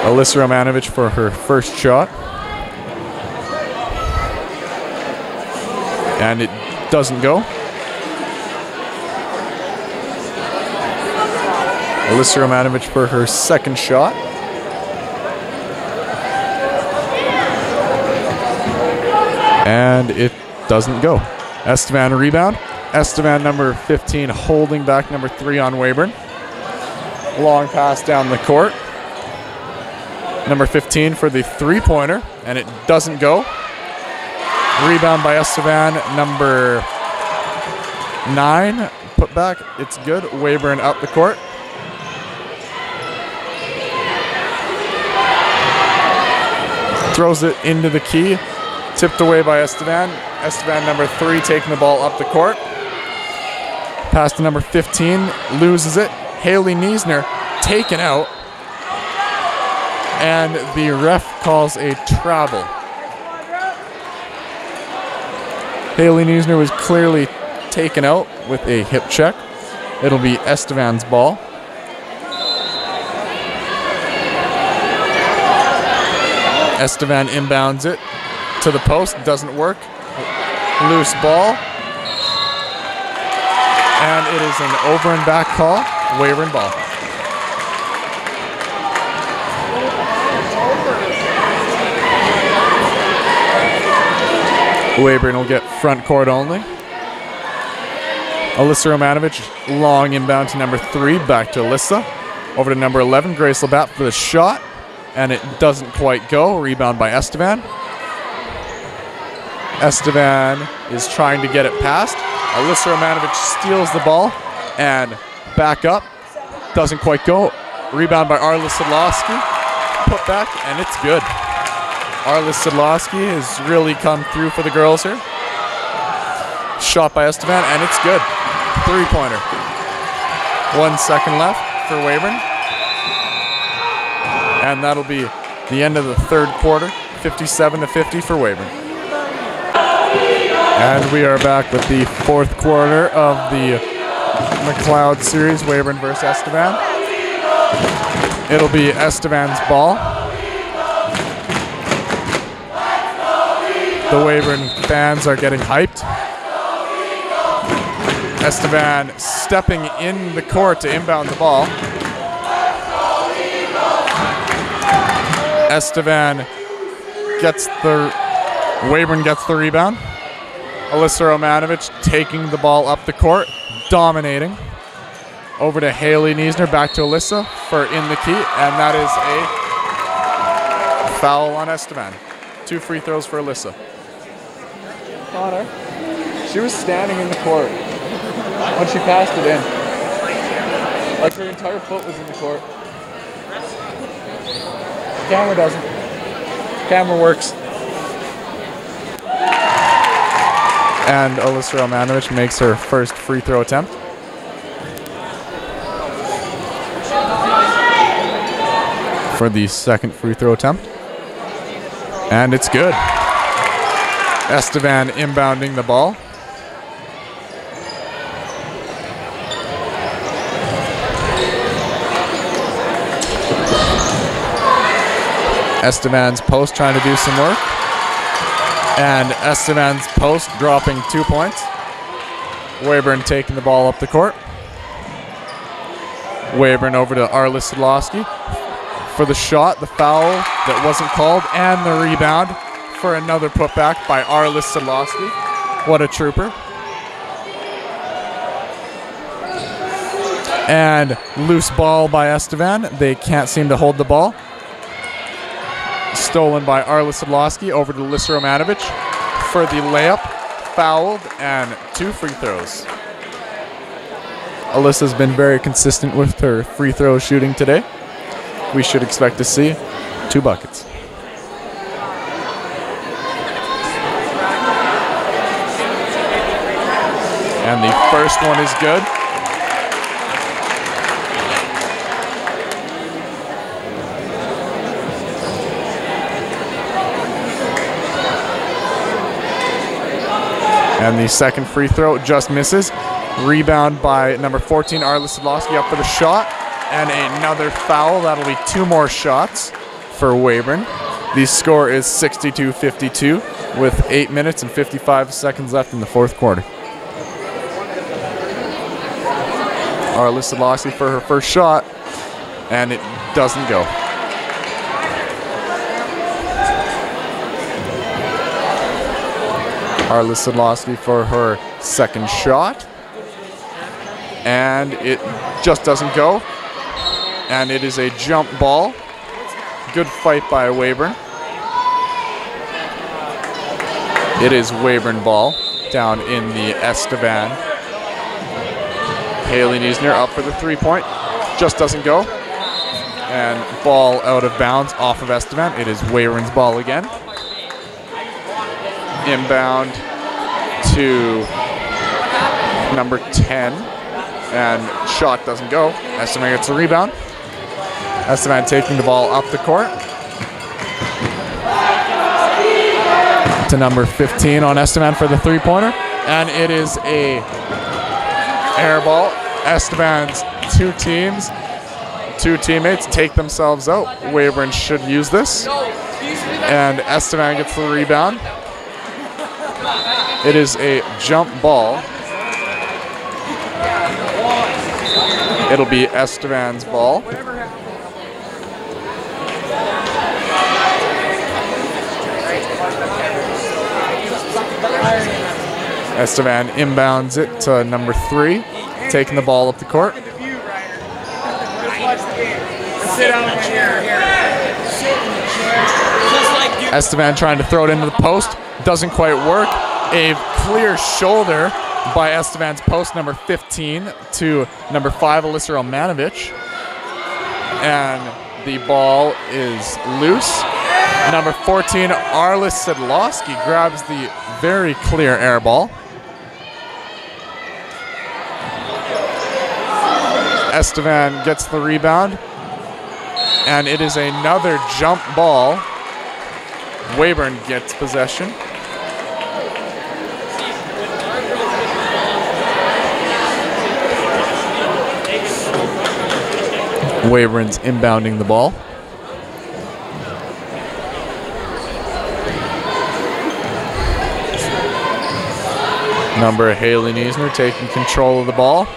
Alyssa Romanovich for her first shot. And it doesn't go. Alyssa Romanovich for her second shot. And it doesn't go. Estevan rebound. Estevan, number 15, holding back number 3 on Weyburn. Long pass down the court. Number 15 for the three-pointer, and it doesn't go. Rebound by Estevan, number 9. Put back, it's good. Weyburn out the court. Throws it into the key. Tipped away by Estevan. Estevan, number 3, taking the ball up the court. Pass to number 15, loses it. Haley Niesner taken out. And the ref calls a travel. Haley Niesner was clearly taken out with a hip check. It'll be Estevan's ball. Estevan inbounds it to the post, doesn't work. Loose ball. And it is an over and back call. Weyburn ball. Weyburn will get front court only. Alyssa Romanovich, long inbound to number 3, back to Alyssa. Over to number 11, Grace Labatt for the shot. And it doesn't quite go. Rebound by Estevan. Estevan is trying to get it past. Alyssa Romanovich steals the ball and back up. Doesn't quite go. Rebound by Arla Sidlowski. Put back, and it's good. Arla Sidlowski has really come through for the girls here. Shot by Estevan, and it's good. Three-pointer. 1 second left for Weyburn. And that'll be the end of the third quarter. 57-50 for Weyburn. And we are back with the fourth quarter of the Mcloud series, Weyburn versus Estevan. It'll be Estevan's ball. The Weyburn fans are getting hyped. Estevan stepping in the court to inbound the ball. Weyburn gets the rebound. Alyssa Romanovich taking the ball up the court, dominating. Over to Haley Niesner, back to Alyssa for in the key, and that is a foul on Estevan. 2 free throws for Alyssa. Connor, she was standing in the court when she passed it in. Like her entire foot was in the court. Camera doesn't. Camera works. And Alyssa Romanovich makes her first free throw attempt. For the second free throw attempt. And it's good. Estevan inbounding the ball. Estevan's post trying to do some work. And Estevan's post dropping 2 points. Weyburn taking the ball up the court. Weyburn over to Arla Sidlowski for the shot, the foul that wasn't called, and the rebound for another putback by Arla Sidlowski. What a trooper. And loose ball by Estevan. They can't seem to hold the ball. Stolen by Arla Sidlowski over to Alyssa Romanovich for the layup, fouled, and 2 free throws. Alyssa's been very consistent with her free throw shooting today. We should expect to see 2 buckets. And the first one is good. And the second free throw just misses. Rebound by number 14, Arla Sadlowski, up for the shot. And another foul. That'll be 2 more shots for Weyburn. The score is 62-52 with 8 minutes and 55 seconds left in the fourth quarter. Arla Sadlowski for her first shot, and it doesn't go. Arla Sadlowski for her second shot, and it just doesn't go. And it is a jump ball. Good fight by Weyburn. It is Weyburn ball down in the Estevan. Haley Niesner up for the 3-point. Just doesn't go. And ball out of bounds off of Estevan. It is Weyburn's ball again. Inbound to number 10. And shot doesn't go. Estevan gets a rebound. Estevan taking the ball up the court to number 15 on Estevan for the 3-pointer. And it is a air ball. Estevan's two teammates take themselves out. Weyburn should use this. And Estevan gets the rebound. It is a jump ball. It'll be Estevan's ball. Estevan inbounds it to number 3, taking the ball up the court. Estevan trying to throw it into the post. Doesn't quite work. A clear shoulder by Estevan's post number 15 to number 5, Alyssa Romanovich. And the ball is loose. Number 14, Arla Sadlowski grabs the very clear air ball. Estevan gets the rebound, and it is another jump ball. Weyburn gets possession. Weyburn's inbounding the ball. Number Haley Niesner taking control of the ball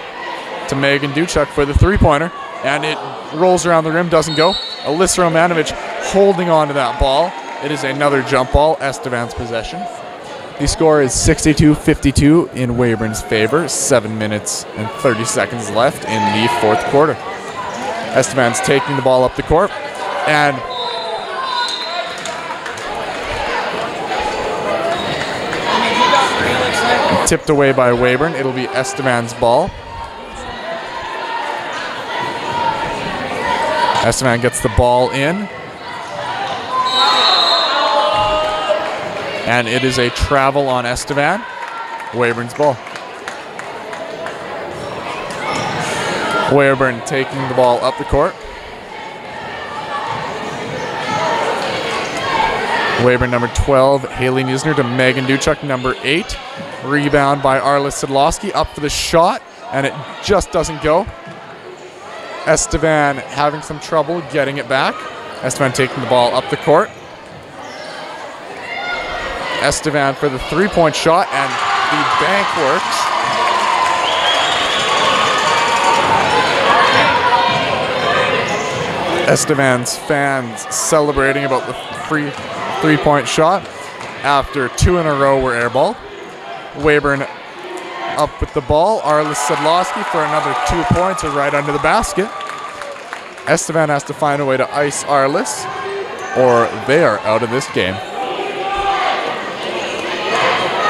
to Megan Duchuk for the 3-pointer, and it rolls around the rim, doesn't go. Alyssa Romanovich holding on to that ball. It is another jump ball, Estevan's possession. The score is 62-52 in Weyburn's favor. 7 minutes and 30 seconds left in the fourth quarter. Estevan's taking the ball up the court, and tipped away by Weyburn. It'll be Estevan's ball. Estevan gets the ball in. And it is a travel on Estevan. Weyburn's ball. Weyburn taking the ball up the court. Weyburn number 12, Haley Niesner to Megan Duchuk, number 8. Rebound by Arla Sadlowski, up for the shot, and it just doesn't go. Estevan having some trouble getting it back. Estevan taking the ball up the court. Estevan for the 3-point shot, and the bank works. Estevan's fans celebrating about the free 3-point shot after 2 in a row were air ball. Weyburn up with the ball. Arla Sadlowski for another 2 points, right under the basket. Estevan has to find a way to ice Arlis, or they are out of this game.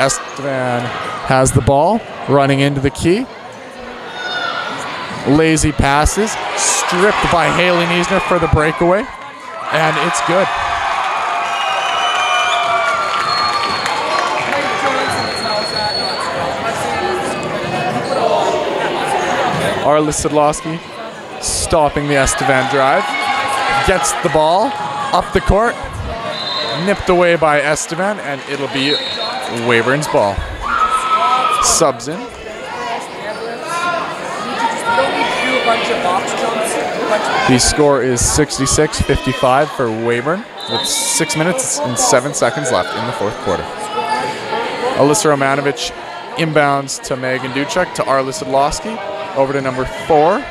Estevan has the ball, running into the key. Lazy passes, stripped by Haley Niesner for the breakaway, and it's good. Arla Sadlowski stopping the Estevan drive. Gets the ball up the court. Nipped away by Estevan, and it'll be Weyburn's ball. subs in. The score is 66-55 for Weyburn with 6 minutes and 7 seconds left in the fourth quarter. Alyssa Romanovich inbounds to Megan Duchek to Arla Sidlowski. Over to number 4.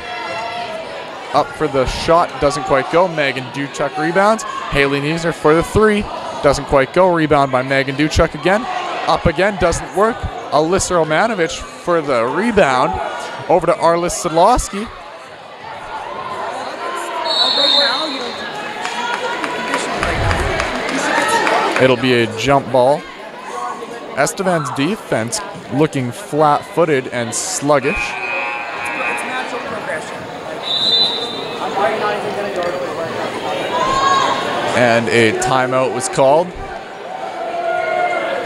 Up for the shot, doesn't quite go. Megan Duchek rebounds. Haley Niesner for the 3. Doesn't quite go. Rebound by Megan Duchek again. Up again, doesn't work. Alyssa Romanovich for the rebound. Over to Arla Sidlowski. It'll be a jump ball. Estevan's defense looking flat-footed and sluggish. And a timeout was called.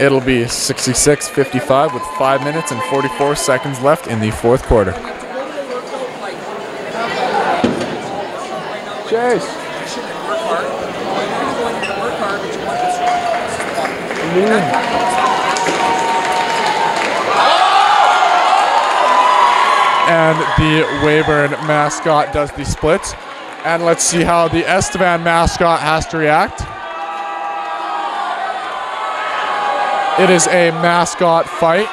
It'll be 66-55 with 5 minutes and 44 seconds left in the fourth quarter. Chase. And the Weyburn mascot does the splits. And let's see how the Estevan mascot has to react. It is a mascot fight.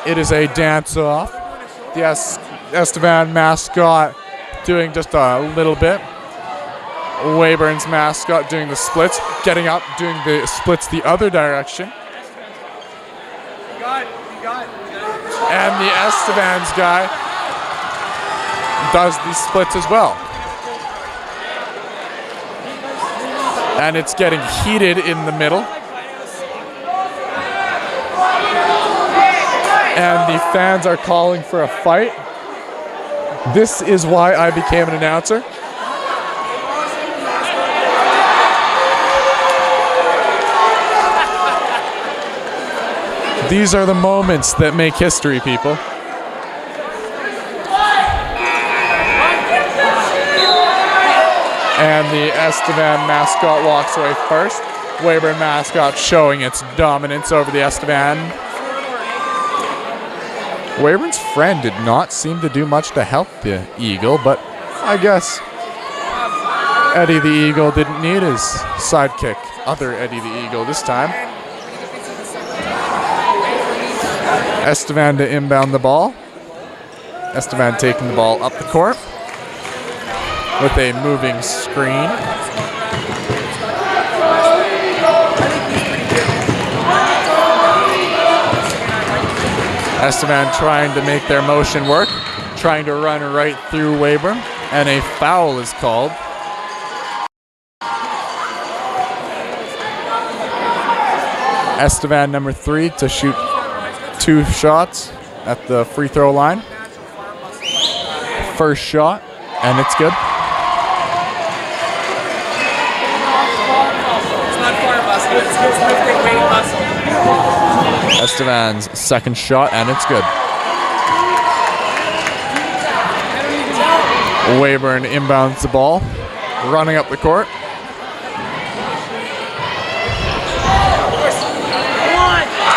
It is a dance-off. The Estevan mascot doing just a little bit. Weyburn's mascot doing the splits, getting up, doing the splits the other direction. And the Estevan's guy does the splits as well. And it's getting heated in the middle. And the fans are calling for a fight. This is why I became an announcer. These are the moments that make history, people. And the Estevan mascot walks away first. Weyburn mascot showing its dominance over the Estevan. Weyburn's friend did not seem to do much to help the Eagle, but I guess Eddie the Eagle didn't need his sidekick, other Eddie the Eagle this time. Estevan to inbound the ball. Estevan taking the ball up the court with a moving screen. Estevan trying to make their motion work, trying to run right through Weyburn, and a foul is called. Estevan number 3 to shoot 2 shots at the free throw line. First shot, and it's good. Estevan's second shot, and it's good. Weyburn inbounds the ball, running up the court.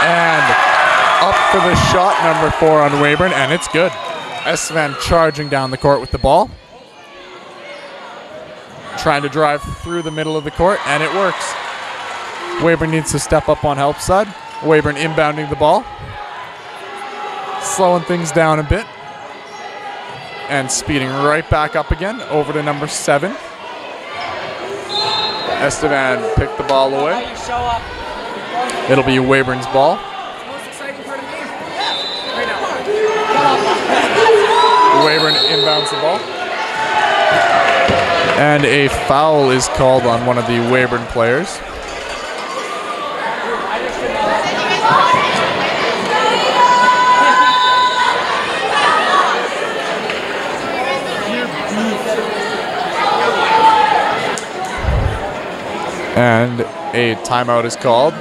And up for the shot, number 4 on Weyburn, and it's good. Estevan charging down the court with the ball. Trying to drive through the middle of the court, and it works. Weyburn needs to step up on help side. Weyburn inbounding the ball. Slowing things down a bit. And speeding right back up again, over to number 7. Estevan picked the ball away. It'll be Weyburn's ball. Weyburn inbounds the ball. And a foul is called on one of the Weyburn players. And a timeout is called.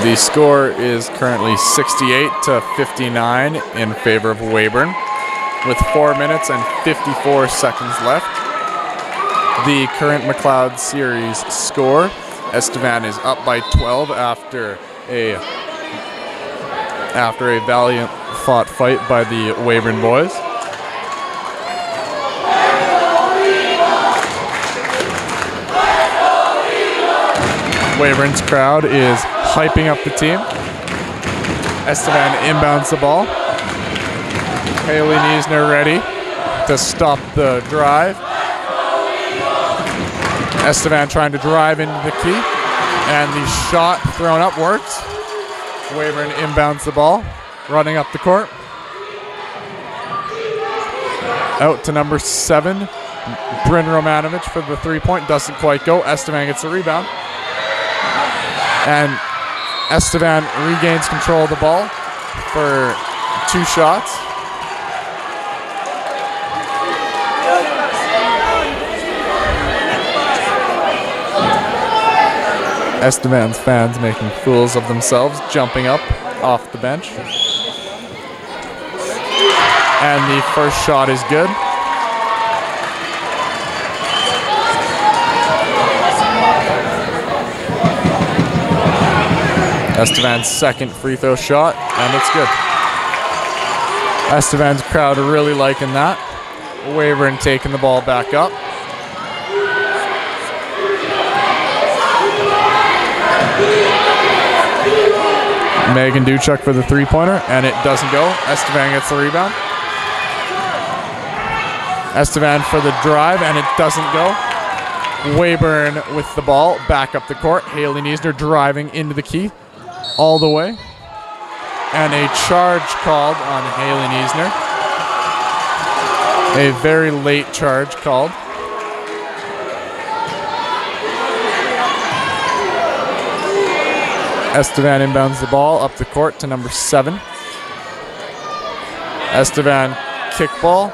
The score is currently 68-59 in favor of Weyburn, with 4 minutes and 54 seconds left. The current Mcloud series score, Estevan is up by 12 after a valiant fought fight by the Weyburn boys. Weyburn's crowd is hyping up the team. Estevan inbounds the ball. Haley Niesner ready to stop the drive. Estevan trying to drive into the key, and the shot thrown up works. Weyburn inbounds the ball, running up the court. Out to number 7, Bryn Romanovich for the three-point. Doesn't quite go. Estevan gets the rebound. And Estevan regains control of the ball for 2 shots. Estevan's fans making fools of themselves, jumping up off the bench. And the first shot is good. Estevan's second free throw shot, and it's good. Estevan's crowd are really liking that. Weyburn taking the ball back up. Megan Duchuk for the three-pointer, and it doesn't go. Estevan gets the rebound. Estevan for the drive, and it doesn't go. Weyburn with the ball, back up the court. Haley Niesner driving into the key all the way. And a charge called on Haley Niesner. A very late charge called. Estevan inbounds the ball up the court to number 7. Estevan kickball.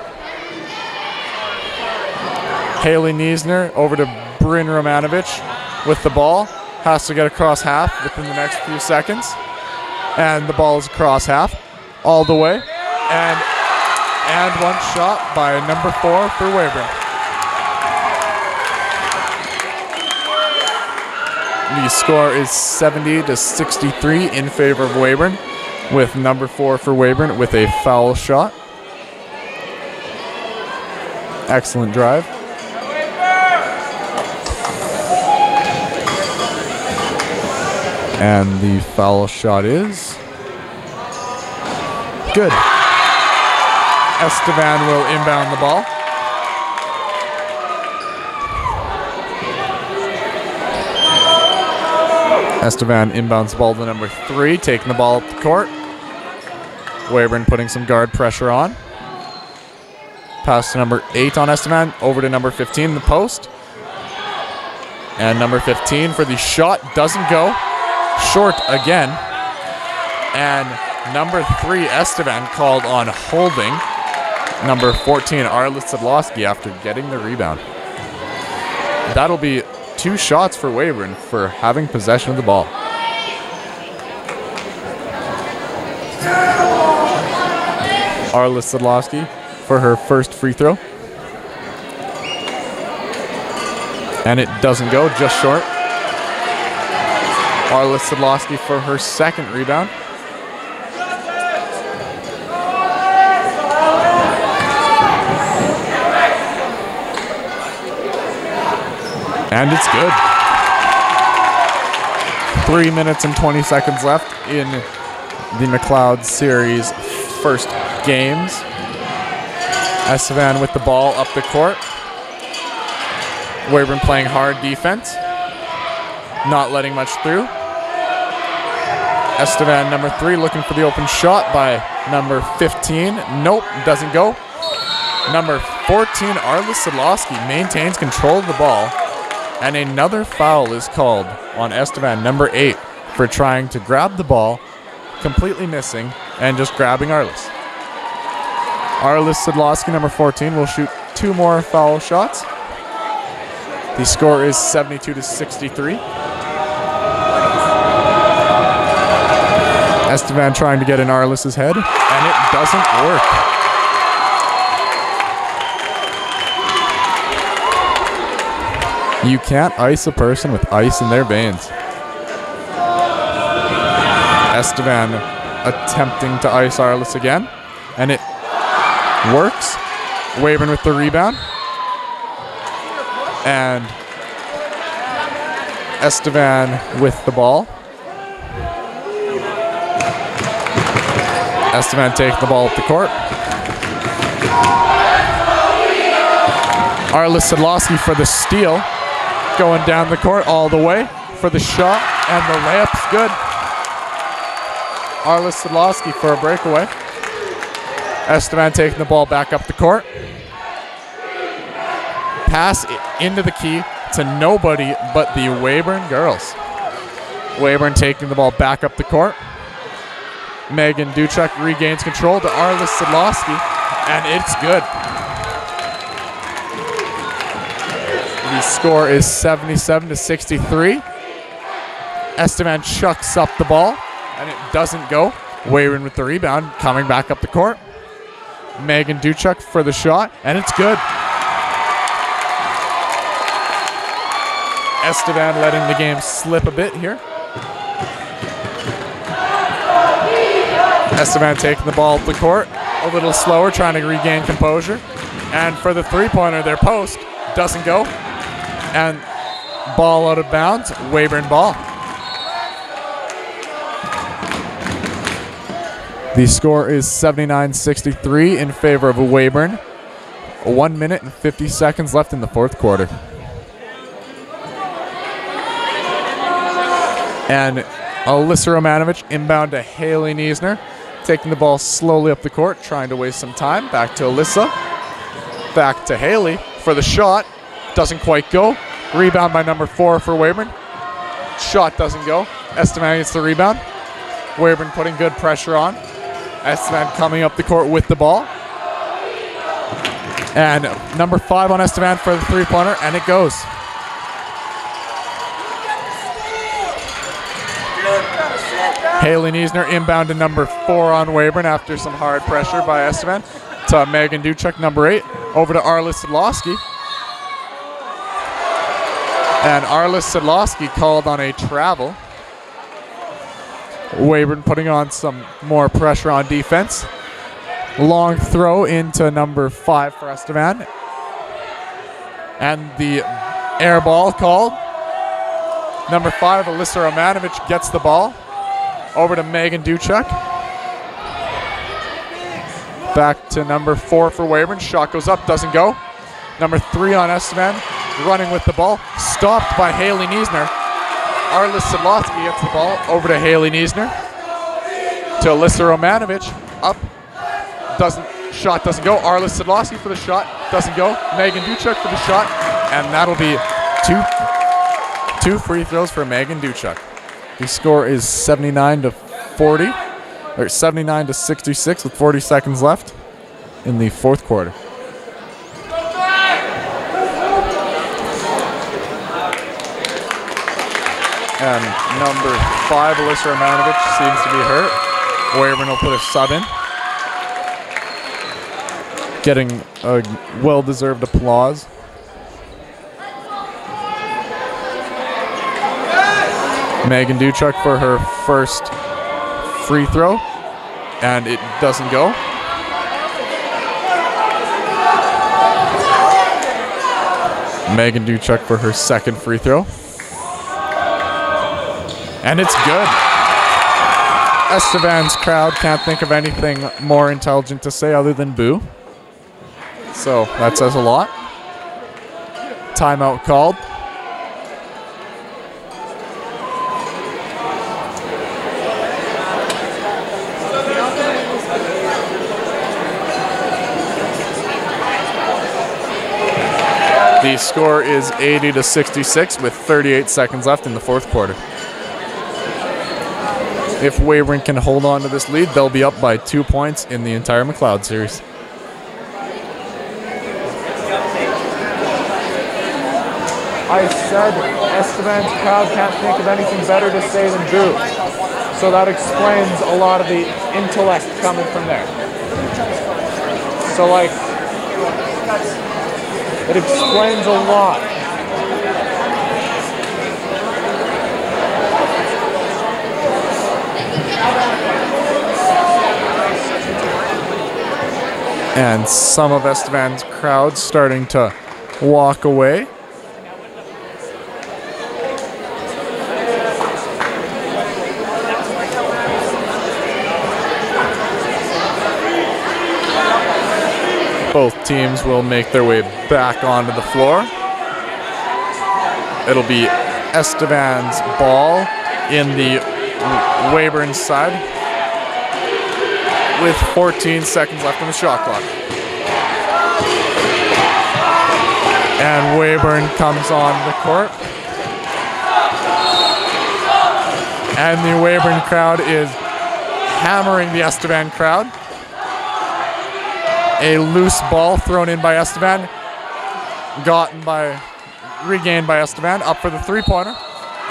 Haley Niesner over to Bryn Romanovich with the ball. Has to get across half within the next few seconds. And the ball is across half all the way. And one shot by number 4 for Weyburn. The score is 70-63 in favor of Weyburn, with number 4 for Weyburn with a foul shot. Excellent drive. And the foul shot is good. Estevan will inbound the ball. Estevan inbounds the ball to number 3, taking the ball up the court. Weyburn putting some guard pressure on. Pass to number 8 on Estevan, over to number 15 in the post. And number 15 for the shot, doesn't go. Short again. And number 3, Estevan called on holding number 14, Arla Sedlowski, after getting the rebound. That'll be 2 shots for Weyburn for having possession of the ball. Arla Sedlowski for her first free throw. And it doesn't go, just short. Arla Sedlowski for her second rebound. And it's good. 3 minutes and 20 seconds left in the Mcloud series first games. Estevan with the ball up the court. Weyburn playing hard defense. Not letting much through. Estevan, number 3, looking for the open shot by number 15. Nope, doesn't go. Number 14, Arla Sedlowski, maintains control of the ball. And another foul is called on Estevan, number 8, for trying to grab the ball, completely missing, and just grabbing Arlis. Arlis Sedlowski, number 14, will shoot 2 more foul shots. The score is 72-63. Esteban trying to get in Arliss's head, and it doesn't work. You can't ice a person with ice in their veins. Esteban attempting to ice Arliss again, and it works. Weyburn with the rebound. And Esteban with the ball. Esteban taking the ball up the court. Arliss Sedlowski for the steal. Going down the court all the way for the shot, and the layup's good. Arliss Sedlowski for a breakaway. Esteban taking the ball back up the court. Pass into the key to nobody but the Weyburn girls. Weyburn taking the ball back up the court. Megan Duchek regains control to Arliss Sedlowski, and it's good. The score is 77-63. Esteban chucks up the ball, and it doesn't go. Weyburn with the rebound, coming back up the court. Megan Duchek for the shot, and it's good. Esteban letting the game slip a bit here. Esteban taking the ball up the court, a little slower, trying to regain composure. And for the three-pointer, their post doesn't go. And ball out of bounds, Weyburn ball. The score is 79-63 in favor of Weyburn. 1 minute and 50 seconds left in the fourth quarter. And Alyssa Romanovich inbound to Haley Niesner, taking the ball slowly up the court, trying to waste some time. Back to Alyssa. Back to Haley for the shot. Doesn't quite go. Rebound by number 4 for Weyburn. Shot doesn't go. Esteban gets the rebound. Weyburn putting good pressure on. Esteban coming up the court with the ball. And number 5 on Esteban for the three-pointer, and it goes. Haley Niesner inbound to number 4 on Weyburn after some hard pressure by Esteban. To Megan Duchek, number 8. Over to Arliss Sedlowski. And Arliss Sedlowski called on a travel. Weyburn putting on some more pressure on defense. Long throw into number 5 for Esteban. And the air ball called. Number 5, Alyssa Romanovich gets the ball. Over to Megan Duchek. Back to number 4 for Weyburn. Shot goes up, doesn't go. Number 3 on Esteban, running with the ball. Stopped by Haley Niesner. Arliss Sedlowski gets the ball. Over to Haley Niesner. To Alyssa Romanovich. Up. Shot doesn't go. Arliss Sedlowski for the shot. Doesn't go. Megan Duchek for the shot. And that'll be two free throws for Megan Duchek. The score is 79-66 with 40 seconds left in the fourth quarter. And number 5, Alyssa Romanovich, seems to be hurt. Weyburn will put a sub in. Getting a well-deserved applause. Megan Duchek for her first free throw, and it doesn't go. Megan Duchek for her second free throw. And it's good. Esteban's crowd can't think of anything more intelligent to say other than boo. So that says a lot. Timeout called. The score is 80-66 with 38 seconds left in the fourth quarter. If Weyburn can hold on to this lead, they'll be up by 2 points in the entire Mcloud series. I said Esteban's crowd can't think of anything better to say than boo. So that explains a lot of the intellect coming from there. So like, it explains a lot. And some of Estevan's crowd starting to walk away. Both teams will make their way back onto the floor. It'll be Estevan's ball in the Weyburn side with 14 seconds left on the shot clock. And Weyburn comes on the court. And the Weyburn crowd is hammering the Estevan crowd. A loose ball thrown in by Estevan, regained by Estevan, up for the three-pointer,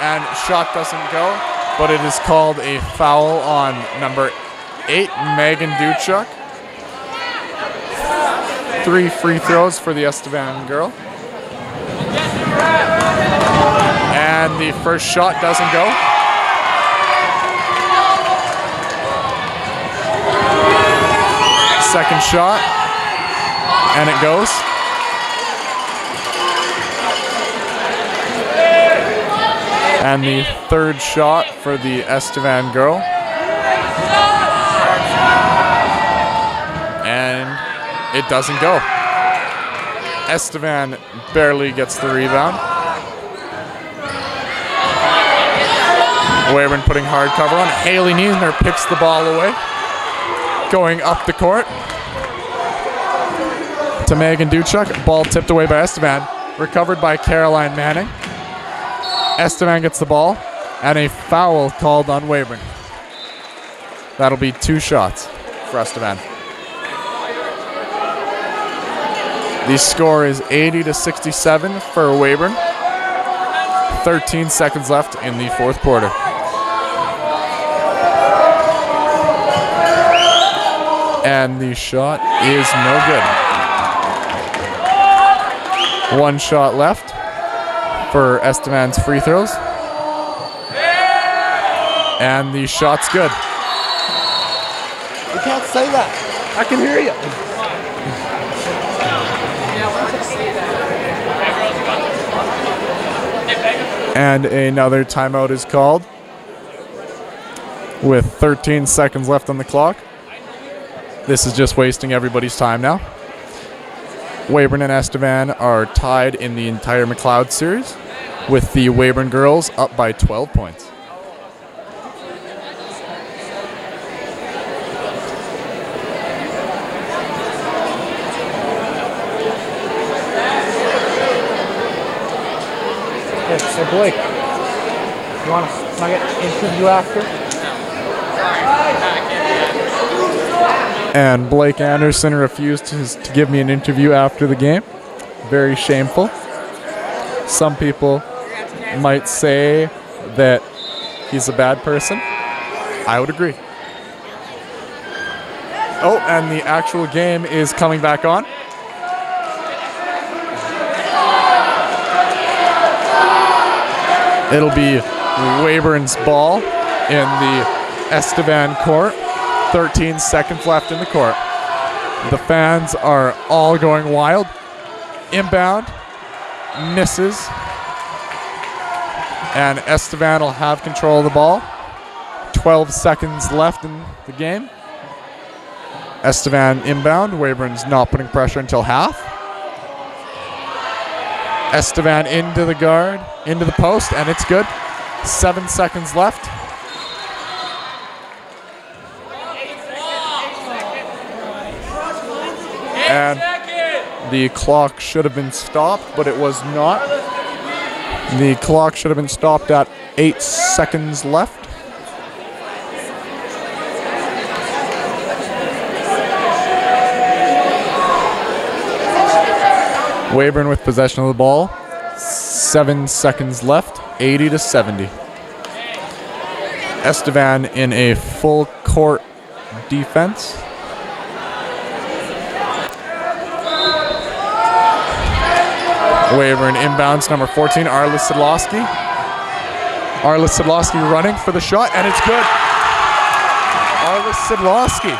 and shot doesn't go, but it is called a foul on number 8, Megan Duchuk. 3 free throws for the Estevan girl. And the first shot doesn't go. Second shot, and it goes. And the third shot for the Estevan girl. And it doesn't go. Estevan barely gets the rebound. Weyburn putting hard cover on. Haley Niesner picks the ball away. Going up the court to Megan Duchuk. Ball tipped away by Estevan. Recovered by Caroline Manning. Estevan gets the ball and a foul called on Weyburn. That'll be 2 shots for Estevan. The score is 80-67 for Weyburn. 13 seconds left in the fourth quarter. And the shot is no good. 1 shot left for Estevan's free throws. And the shot's good. You can't say that. I can hear you. And another timeout is called with 13 seconds left on the clock. This is just wasting everybody's time now. Weyburn and Estevan are tied in the entire Mcloud series, with the Weyburn girls up by 12 points. Okay, so Blake, you want to get an interview after? And Blake Anderson refused to give me an interview after the game. Very shameful. Some people might say that he's a bad person. I would agree. Oh, and the actual game is coming back on. It'll be Weyburn's ball in the Estevan court. 13 seconds left in the court. The fans are all going wild. Inbound, misses. And Estevan will have control of the ball. 12 seconds left in the game. Estevan inbound. Weyburn's not putting pressure until half. Estevan into the guard, into the post, and it's good. 7 seconds left. And the clock should have been stopped, but it was not. The clock should have been stopped at 8 seconds left. Weyburn with possession of the ball. 7 seconds left, 80-70. Estevan in a full court defense. Weyburn inbounds, number 14, Arlis Sidlowski. Arlis Sidlowski running for the shot, and it's good. Arlis Sidlowski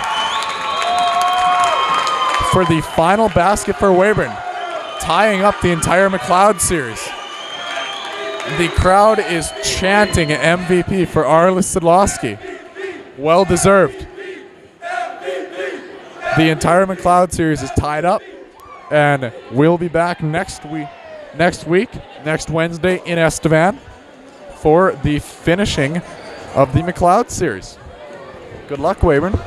for the final basket for Weyburn, tying up the entire Mcloud series. The crowd is chanting MVP for Arlis Sidlowski. Well deserved. The entire Mcloud series is tied up, and we'll be back next Wednesday in Estevan for the finishing of the Mcloud series. Good luck, Weyburn.